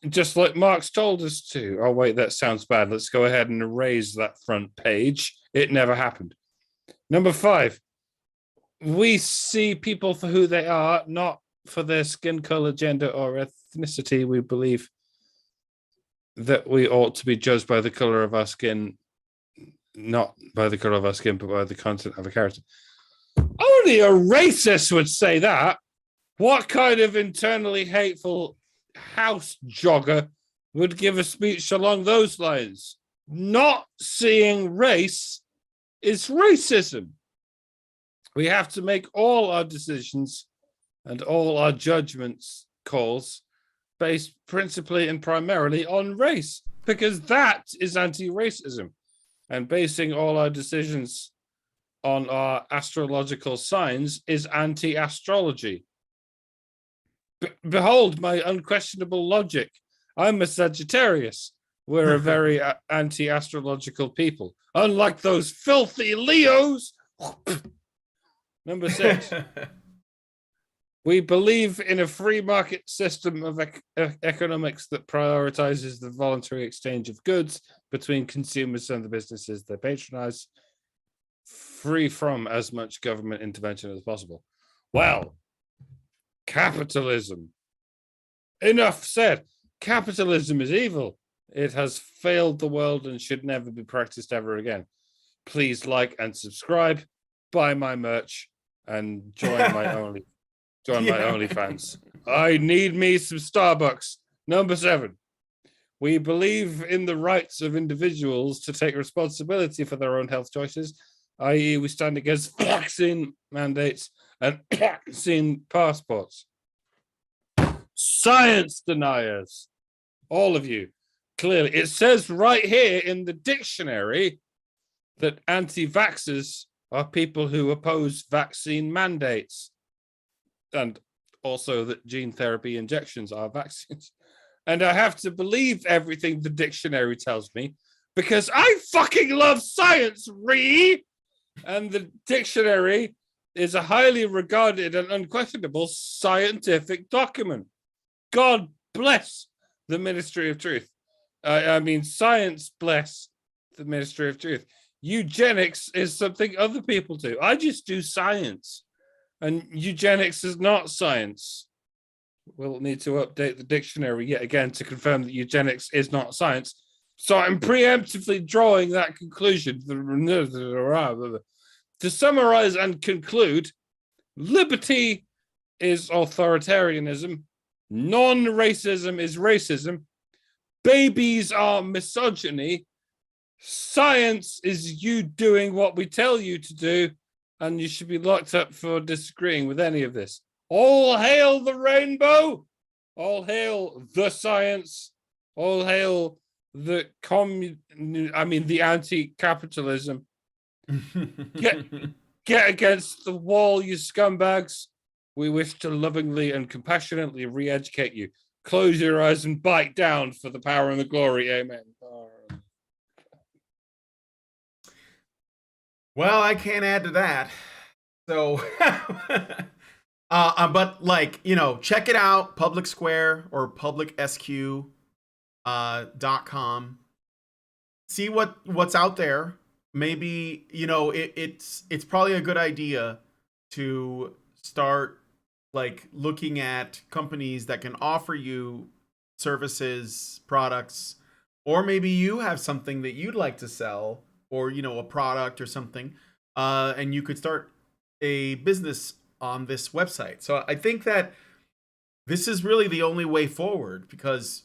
just like Marx told us to. Oh wait, that sounds bad. Let's go ahead and erase that front page. It never happened. Number 5, we see people for who they are, not for their skin color, gender, or ethnicity. We believe that we ought to be judged by the color of our skin, not by the color of our skin, but by the content of our character. Only a racist would say that. What kind of internally hateful house jogger would give a speech along those lines? Not seeing race is racism. We have to make all our decisions and all our judgments calls based principally and primarily on race, because that is anti-racism. And basing all our decisions on our astrological signs is anti-astrology. Behold my unquestionable logic. I'm a Sagittarius. We're a very anti-astrological people, unlike those filthy Leos. Number 6. We believe in a free market system of economics that prioritizes the voluntary exchange of goods between consumers and the businesses they patronize, free from as much government intervention as possible. Well, capitalism. Enough said. Capitalism is evil. It has failed the world and should never be practiced ever again. Please like and subscribe, buy my merch, and join my Join my OnlyFans. I need me some Starbucks. Number 7. We believe in the rights of individuals to take responsibility for their own health choices, i.e., we stand against vaccine mandates and vaccine passports. Science deniers, all of you, clearly. It says right here in the dictionary that anti-vaxxers are people who oppose vaccine mandates, and also that gene therapy injections are vaccines. And I have to believe everything the dictionary tells me because I fucking love science, and the dictionary is a highly regarded and unquestionable scientific document. God bless the Ministry of Truth. I mean, science bless the Ministry of Truth. Eugenics is something other people do. I just do science. And eugenics is not science. We'll need to update the dictionary yet again to confirm that eugenics is not science. So I'm preemptively drawing that conclusion. To summarize and conclude, liberty is authoritarianism. Non-racism is racism. Babies are misogyny. Science is you doing what we tell you to do, and you should be locked up for disagreeing with any of this. All hail the rainbow. All hail the science. All hail the the anti-capitalism. Get against the wall, you scumbags. We wish to lovingly and compassionately re-educate you. Close your eyes and bite down for the power and the glory. Amen. Well, I can't add to that. So, but like, check it out, Public Square or publicsq.com. See what's out there. Maybe, it's probably a good idea to start like looking at companies that can offer you services, products, or maybe you have something that you'd like to sell, or a product or something, and you could start a business on this website. So I think that this is really the only way forward, because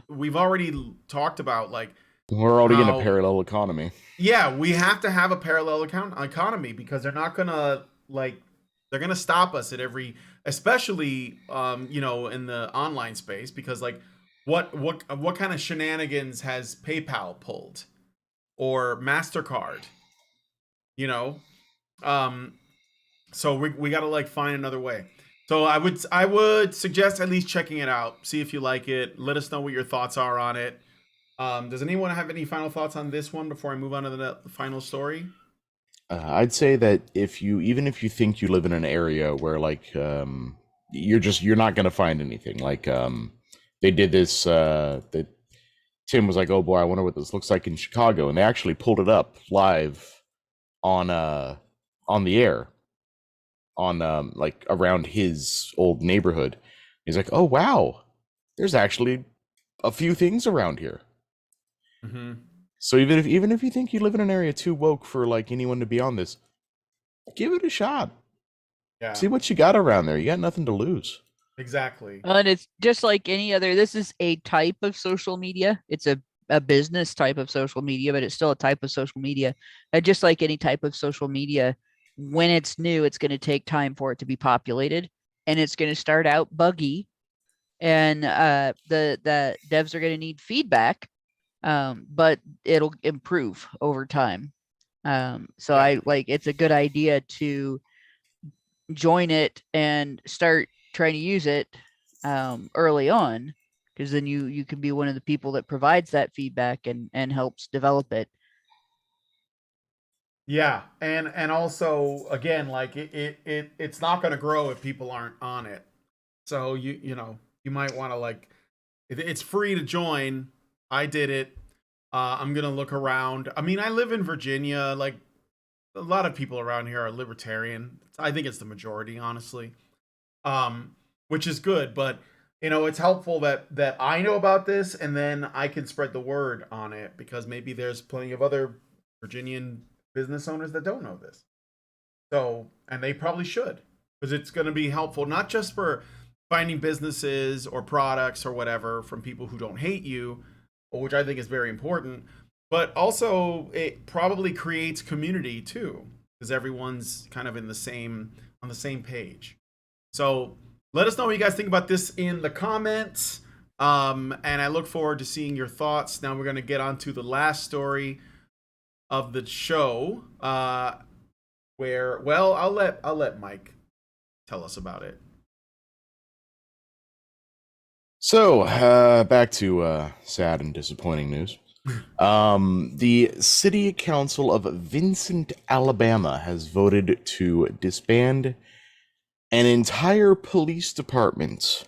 we've already talked about like we're already in a parallel economy. Yeah, we have to have a parallel economy, because they're not gonna they're gonna stop us at every, especially in the online space, because like what kind of shenanigans has PayPal pulled or MasterCard? So we got to like find another way. So I would suggest at least checking it out, see if you like it. Let us know what your thoughts are on it. Does anyone have any final thoughts on this one before I move on to the final story? I'd say that even if you think you live in an area where like you're not gonna find anything, like they did this that Tim was like, oh boy, I wonder what this looks like in Chicago, and they actually pulled it up live on the air on like around his old neighborhood. He's like, oh wow, there's actually a few things around here. Mm-hmm. So even if you think you live in an area too woke for like anyone to be on this, give it a shot. Yeah. See what you got around there. You got nothing to lose. Exactly. And it's just like any other. This is a type of social media. It's a business type of social media, but it's still a type of social media. And just like any type of social media, when it's new, it's going to take time for it to be populated, and it's going to start out buggy, and the devs are going to need feedback. But it'll improve over time. So it's a good idea to join it and start trying to use it early on, because then you can be one of the people that provides that feedback and helps develop it. Yeah, and also again, like it's not going to grow if people aren't on it. So you might want to like, it's free to join. I did it. I'm gonna look around. I mean, I live in Virginia. Like, a lot of people around here are libertarian. I think it's the majority, honestly, which is good. But it's helpful that I know about this, and then I can spread the word on it, because maybe there's plenty of other Virginian business owners that don't know this. So, and they probably should. because it's going to be helpful not just for finding businesses or products or whatever from people who don't hate you, which I think is very important, but also it probably creates community too, because everyone's kind of on the same page. So let us know what you guys think about this in the comments. And I look forward to seeing your thoughts. Now we're going to get on to the last story of the show, where, well, I'll let Mike tell us about it. So, back to sad and disappointing news. The City Council of Vincent, Alabama has voted to disband an entire police department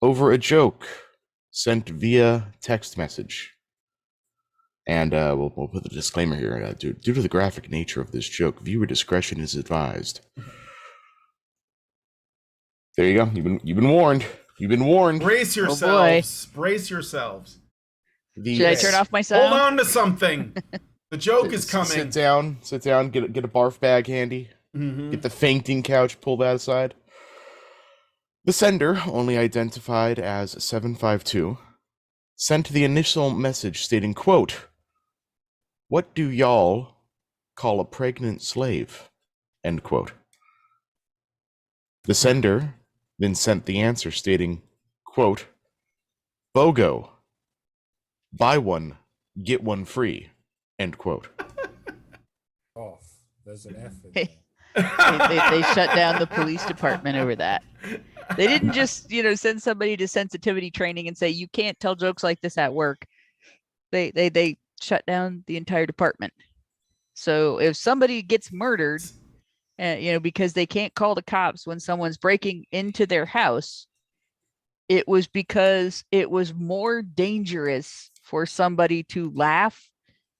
over a joke sent via text message. And we'll put the disclaimer here. Due to the graphic nature of this joke, viewer discretion is advised. There you go. You've been warned. You've been warned. Brace yourselves. Brace yourselves. Should I turn off my sound? Hold on to something. The joke is coming. Sit down. Get a barf bag handy. Mm-hmm. Get the fainting couch. Pull that aside. The sender, only identified as 752, sent the initial message stating, quote, "What do y'all call a pregnant slave?" End quote. The sender then sent the answer stating, quote, "BOGO. Buy one, get one free." End quote. Off. There's an F in there. They shut down the police department over that. They didn't just, send somebody to sensitivity training and say, you can't tell jokes like this at work. They shut down the entire department. So if somebody gets murdered, because they can't call the cops when someone's breaking into their house, it was because it was more dangerous for somebody to laugh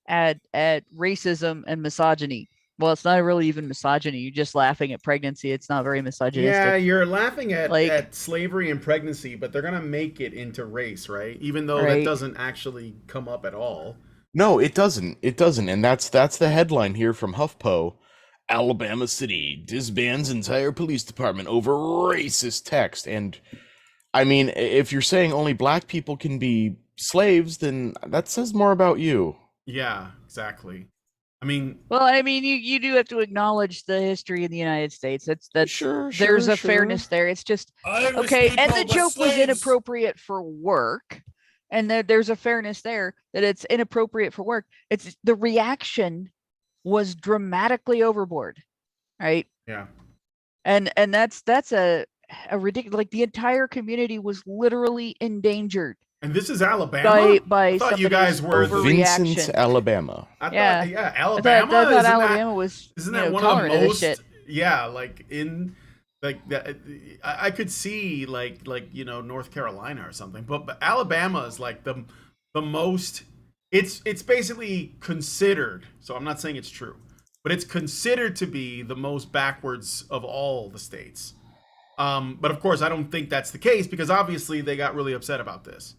at racism and misogyny. Well, it's not really even misogyny. You're just laughing at pregnancy. It's not very misogynistic. Yeah, you're laughing at slavery and pregnancy, but they're gonna make it into race, right? Even though that doesn't actually come up at all. No, it doesn't. It doesn't. And that's the headline here from HuffPo. Alabama City disbands entire police department over racist text. And I mean, if you're saying only black people can be slaves, then that says more about you. Yeah, exactly. I mean, you do have to acknowledge the history in the United States. That's sure. There's a fairness there. It's just okay. And the joke was inappropriate for work, and there's a fairness there that it's inappropriate for work. It's the reaction was dramatically overboard, right? Yeah. And that's a ridiculous. Like the entire community was literally endangered. And this is Alabama. By I thought you guys were Vincent, Alabama. Alabama. I thought Alabama was. Isn't that one of the most? Yeah, like in like that. I could see like North Carolina or something, but Alabama is like the most. It's basically considered. So I'm not saying it's true, but it's considered to be the most backwards of all the states. But of course, I don't think that's the case because obviously they got really upset about this.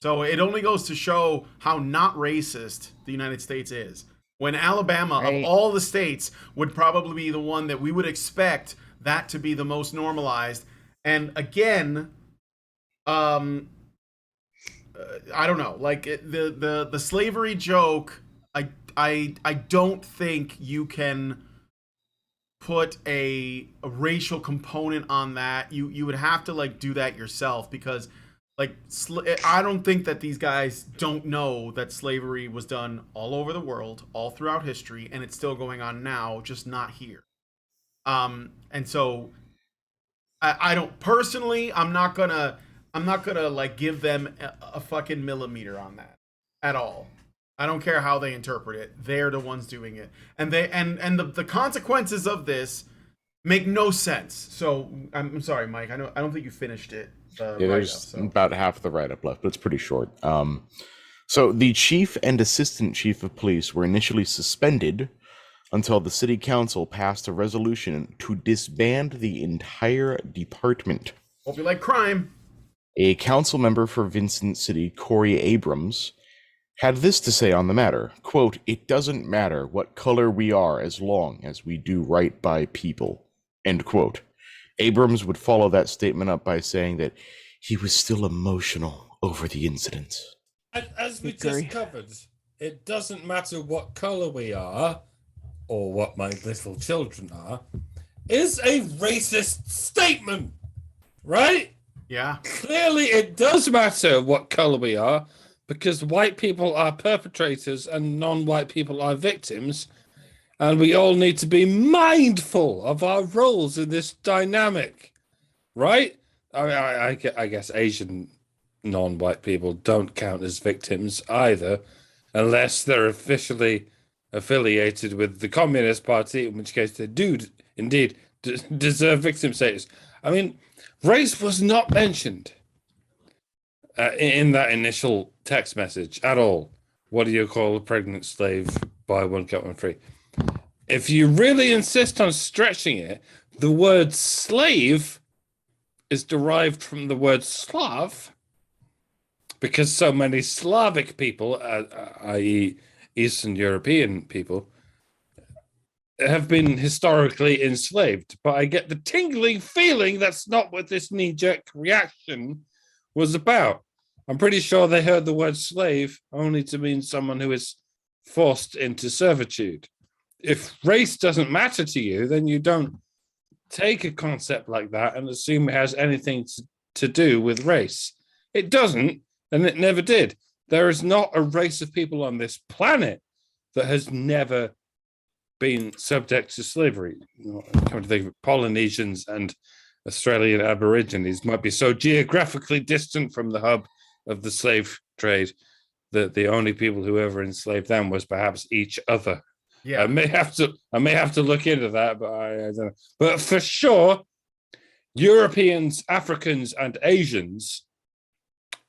So it only goes to show how not racist the United States is. When Alabama, of all the states, would probably be the one that we would expect that to be the most normalized. And again, I don't know, like the slavery joke. I don't think you can put a racial component on that. You would have to do that yourself because. I don't think that these guys don't know that slavery was done all over the world, all throughout history, and it's still going on now, just not here. And so I don't personally. I'm not gonna give them a fucking millimeter on that at all. I don't care how they interpret it. They're the ones doing it, and the consequences of make no sense. So I'm sorry, Mike. I don't think you finished it. There's about half of the write-up left, but it's pretty short. So the chief and assistant chief of police were initially suspended until the city council passed a resolution to disband the entire department. Hope you like crime. A council member for Vincent City, Corey Abrams, had this to say on the matter, quote, "It doesn't matter what color we are as long as we do right by people," end quote. Abrams would follow that statement up by saying that he was still emotional over the incident. And as we Good just grief. covered, it doesn't matter what color we are or what my little children are, is a racist statement, right? Yeah. Clearly, it does matter what color we are, because white people are perpetrators and non-white people are victims, and we all need to be mindful of our roles in this dynamic, right? I guess Asian non-white people don't count as victims either, unless they're officially affiliated with the Communist Party, in which case they do indeed deserve victim status. I mean, race was not mentioned in that initial text message at all. What do you call a pregnant slave? Buy one, get one free. If you really insist on stretching it, the word slave is derived from the word Slav, because so many Slavic people, i.e. Eastern European people, have been historically enslaved. But I get the tingling feeling that's not what this knee-jerk reaction was about. I'm pretty sure they heard the word slave only to mean someone who is forced into servitude. If race doesn't matter to you, then you don't take a concept like that and assume it has anything to do with race. It doesn't, and it never did. There is not a race of people on this planet that has never been subject to slavery. Come to think of it, Polynesians and Australian Aborigines might be so geographically distant from the hub of the slave trade that the only people who ever enslaved them was perhaps each other. Yeah. I may have to look into that, but I don't know. But for sure, Europeans, Africans, and Asians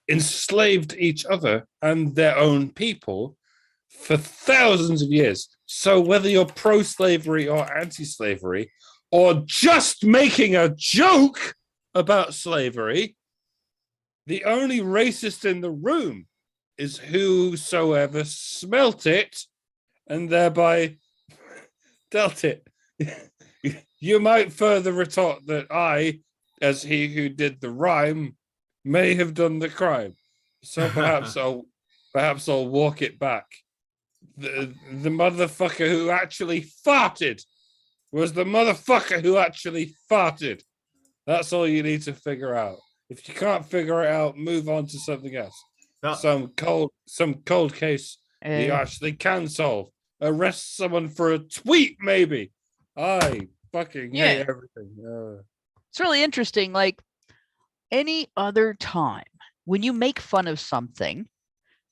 enslaved each other and their own people for thousands of years. So whether you're pro-slavery or anti-slavery, or just making a joke about slavery, the only racist in the room is whosoever smelt it and thereby dealt it. You might further retort that I, as he who did the rhyme, may have done the crime. So perhaps I'll walk it back. The motherfucker who actually farted was the motherfucker who actually farted. That's all you need to figure out. If you can't figure it out, move on to something else. No. Some cold case you actually can solve. Arrest someone for a tweet, maybe. I fucking hate everything. It's really interesting. Like any other time, when you make fun of something,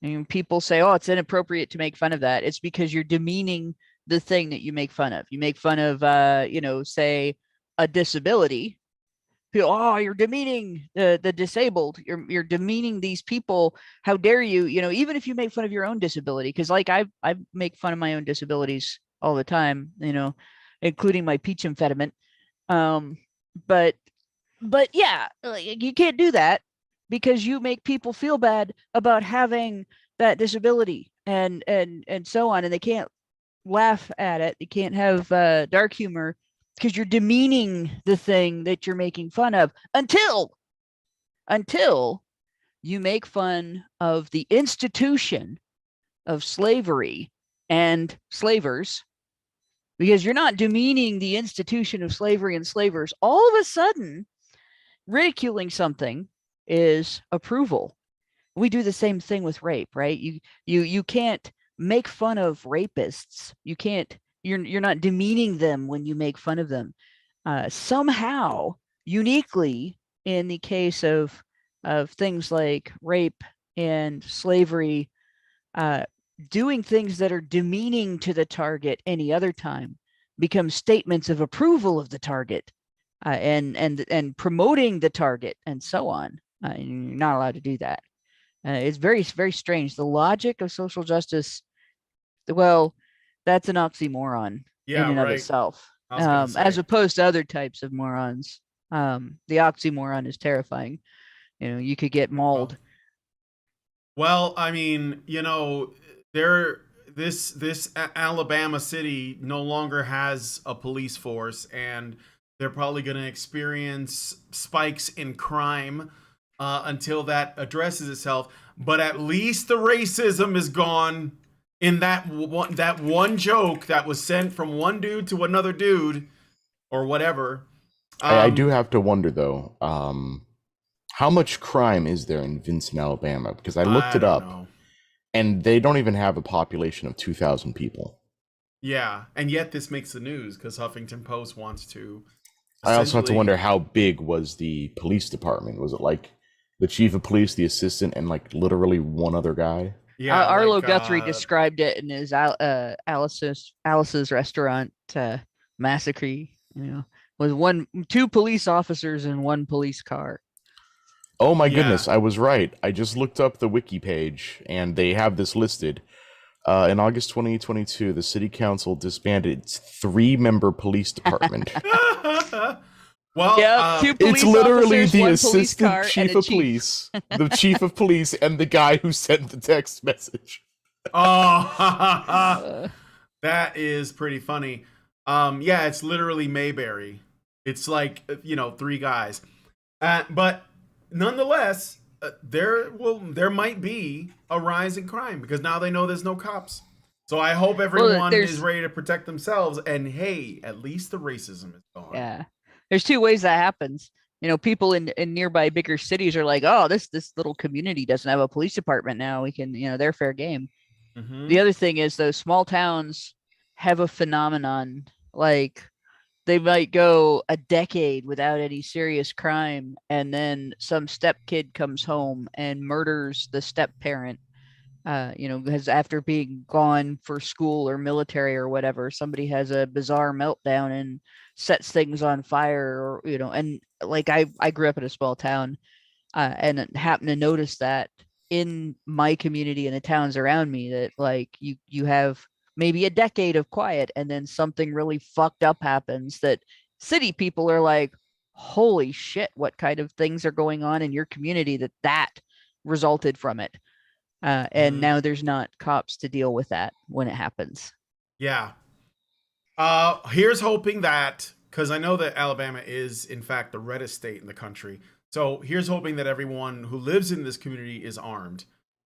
and people say, "Oh, it's inappropriate to make fun of that," it's because you're demeaning the thing that you make fun of. You make fun of, say a disability. People, "Oh, you're demeaning the disabled. You're demeaning these people. How dare you?" Even if you make fun of your own disability, because like I make fun of my own disabilities all the time. Including my peach impediment. But yeah, you can't do that because you make people feel bad about having that disability and so on, and they can't laugh at it. They can't have dark humor because you're demeaning the thing that you're making fun of until you make fun of the institution of slavery and slavers, because you're not demeaning the institution of slavery and slavers. All of a sudden, ridiculing something is approval. We do the same thing with rape, right? You can't make fun of rapists. You can't. You're not demeaning them when you make fun of them. Somehow, uniquely, in the case of things like rape and slavery, doing things that are demeaning to the target any other time become statements of approval of the target, and promoting the target and so on. You're not allowed to do that. It's very, very strange. The logic of social justice, well, that's an oxymoron in and of itself, as opposed to other types of morons. The oxymoron is terrifying. You could get mauled. Well, I mean, this Alabama city no longer has a police force, and They're probably going to experience spikes in crime until that addresses itself. But at least the racism is gone in that one joke that was sent from one dude to another dude or whatever. I do have to wonder, though, how much crime is there in Vincent, Alabama? Because I looked it up, and they don't even have a population of 2,000 people. Yeah, and yet this makes the news because Huffington Post wants to. I also have to wonder, how big was the police department? Was it like the chief of police, the assistant, and like literally one other guy? Yeah, Arlo Guthrie described it in his Alice's Restaurant Massacre. You know, was 2 police officers in 1 police car. Oh my goodness, I was right. I just looked up the wiki page, and they have this listed. In August 2022, the city council disbanded its 3-member police department. Well, 2 police it's literally officers, the 1 police assistant car, chief and a of police, the chief of police, and the guy who sent the text message. Oh, that is pretty funny. Yeah, it's literally Mayberry. It's like, 3 guys. But nonetheless, there might be a rise in crime because now they know there's no cops. So I hope everyone is ready to protect themselves. And hey, at least the racism is gone. Yeah, there's 2 ways that happens. People in nearby bigger cities are like, oh, this little community doesn't have a police department now. We can, they're fair game. Mm-hmm. The other thing is those small towns have a phenomenon like they might go a decade without any serious crime, and then some step kid comes home and murders the step parent. Because after being gone for school or military or whatever, somebody has a bizarre meltdown and sets things on fire, or and like I grew up in a small town, and happened to notice that in my community and the towns around me, that like you have maybe a decade of quiet, and then something really fucked up happens that city people are like, holy shit, what kind of things are going on in your community that resulted from it. And now there's not cops to deal with that when it happens. Yeah. Here's hoping that, because I know that Alabama is in fact the reddest state in the country. So here's hoping that everyone who lives in this community is armed,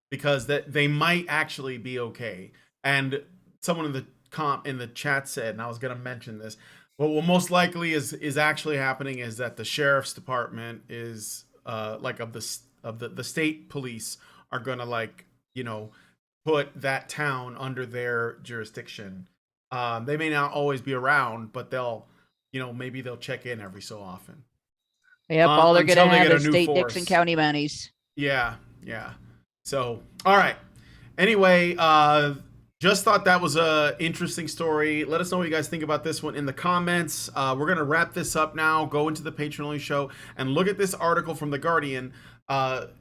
because that they might actually be okay. And someone in the chat said, and I was going to mention this, what most likely is actually happening is that the sheriff's department is of the state police are going to put that town under their jurisdiction. They may not always be around, but they'll maybe they'll check in every so often. Yep, all they're going to have is state force. Dixon County mounties. Yeah. So, all right. Anyway, just thought that was a interesting story. Let us know what you guys think about this one in the comments. We're going to wrap this up now, go into the Patreon-only show, and look at this article from The Guardian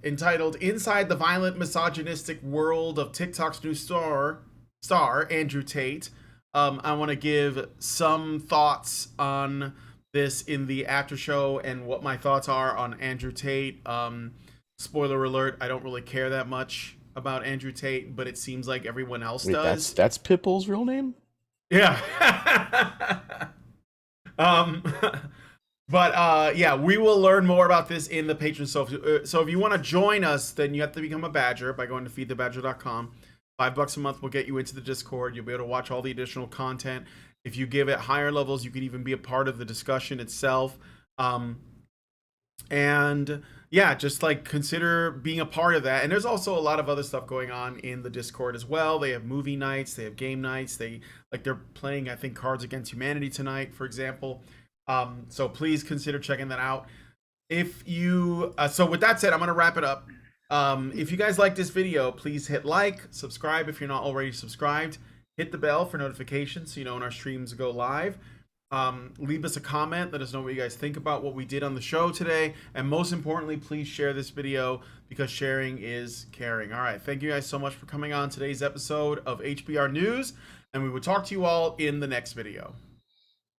entitled "Inside the Violent Misogynistic World of TikTok's New Star Andrew Tate." I want to give some thoughts on this in the after show and what my thoughts are on Andrew Tate. Spoiler alert, I don't really care that much about Andrew Tate, but it seems like everyone else does. That's Pitbull's real name? Yeah. But yeah, we will learn more about this in the Patreon. So if you want to join us, then you have to become a Badger by going to feedthebadger.com. $5 a month will get you into the Discord. You'll be able to watch all the additional content. If you give it higher levels, you can even be a part of the discussion itself. And yeah, just consider being a part of that. And there's also a lot of other stuff going on in the Discord as well. They have movie nights, they have game nights. They're playing, I think, Cards Against Humanity tonight, for example. So please consider checking that out. So with that said, I'm going to wrap it up. If you guys like this video, please hit like, subscribe if you're not already subscribed, hit the bell for notifications so you know when our streams go live. Leave us a comment, let us know what you guys think about what we did on the show today, and most importantly, please share this video because sharing is caring. All right, thank you guys so much for coming on today's episode of HBR News, and we will talk to you all in the next video.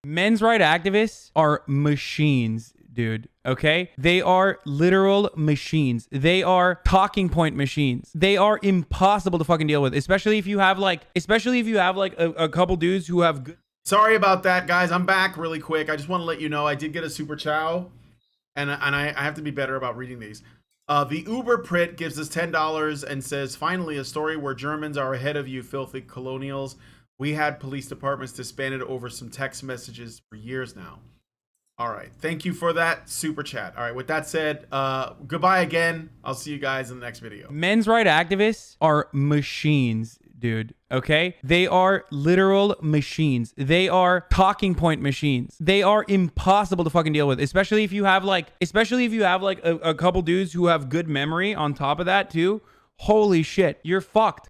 Men's rights activists are machines, dude. Okay? They are literal machines. They are talking point machines. They are impossible to fucking deal with, especially if you have a couple dudes who have good Sorry about that, guys. I'm back really quick. I just want to let you know I did get a super chow, and I have to be better about reading these. The Uber Prit gives us $10 and says, finally, a story where Germans are ahead of you, filthy colonials. We had police departments disbanded over some text messages for years now. All right. Thank you for that super chat. All right. With that said, goodbye again. I'll see you guys in the next video. Men's right activists are machines, dude. Okay? They are literal machines. They are talking point machines. They are impossible to fucking deal with, especially if you have like a couple dudes who have good memory on top of that too. Holy shit, you're fucked.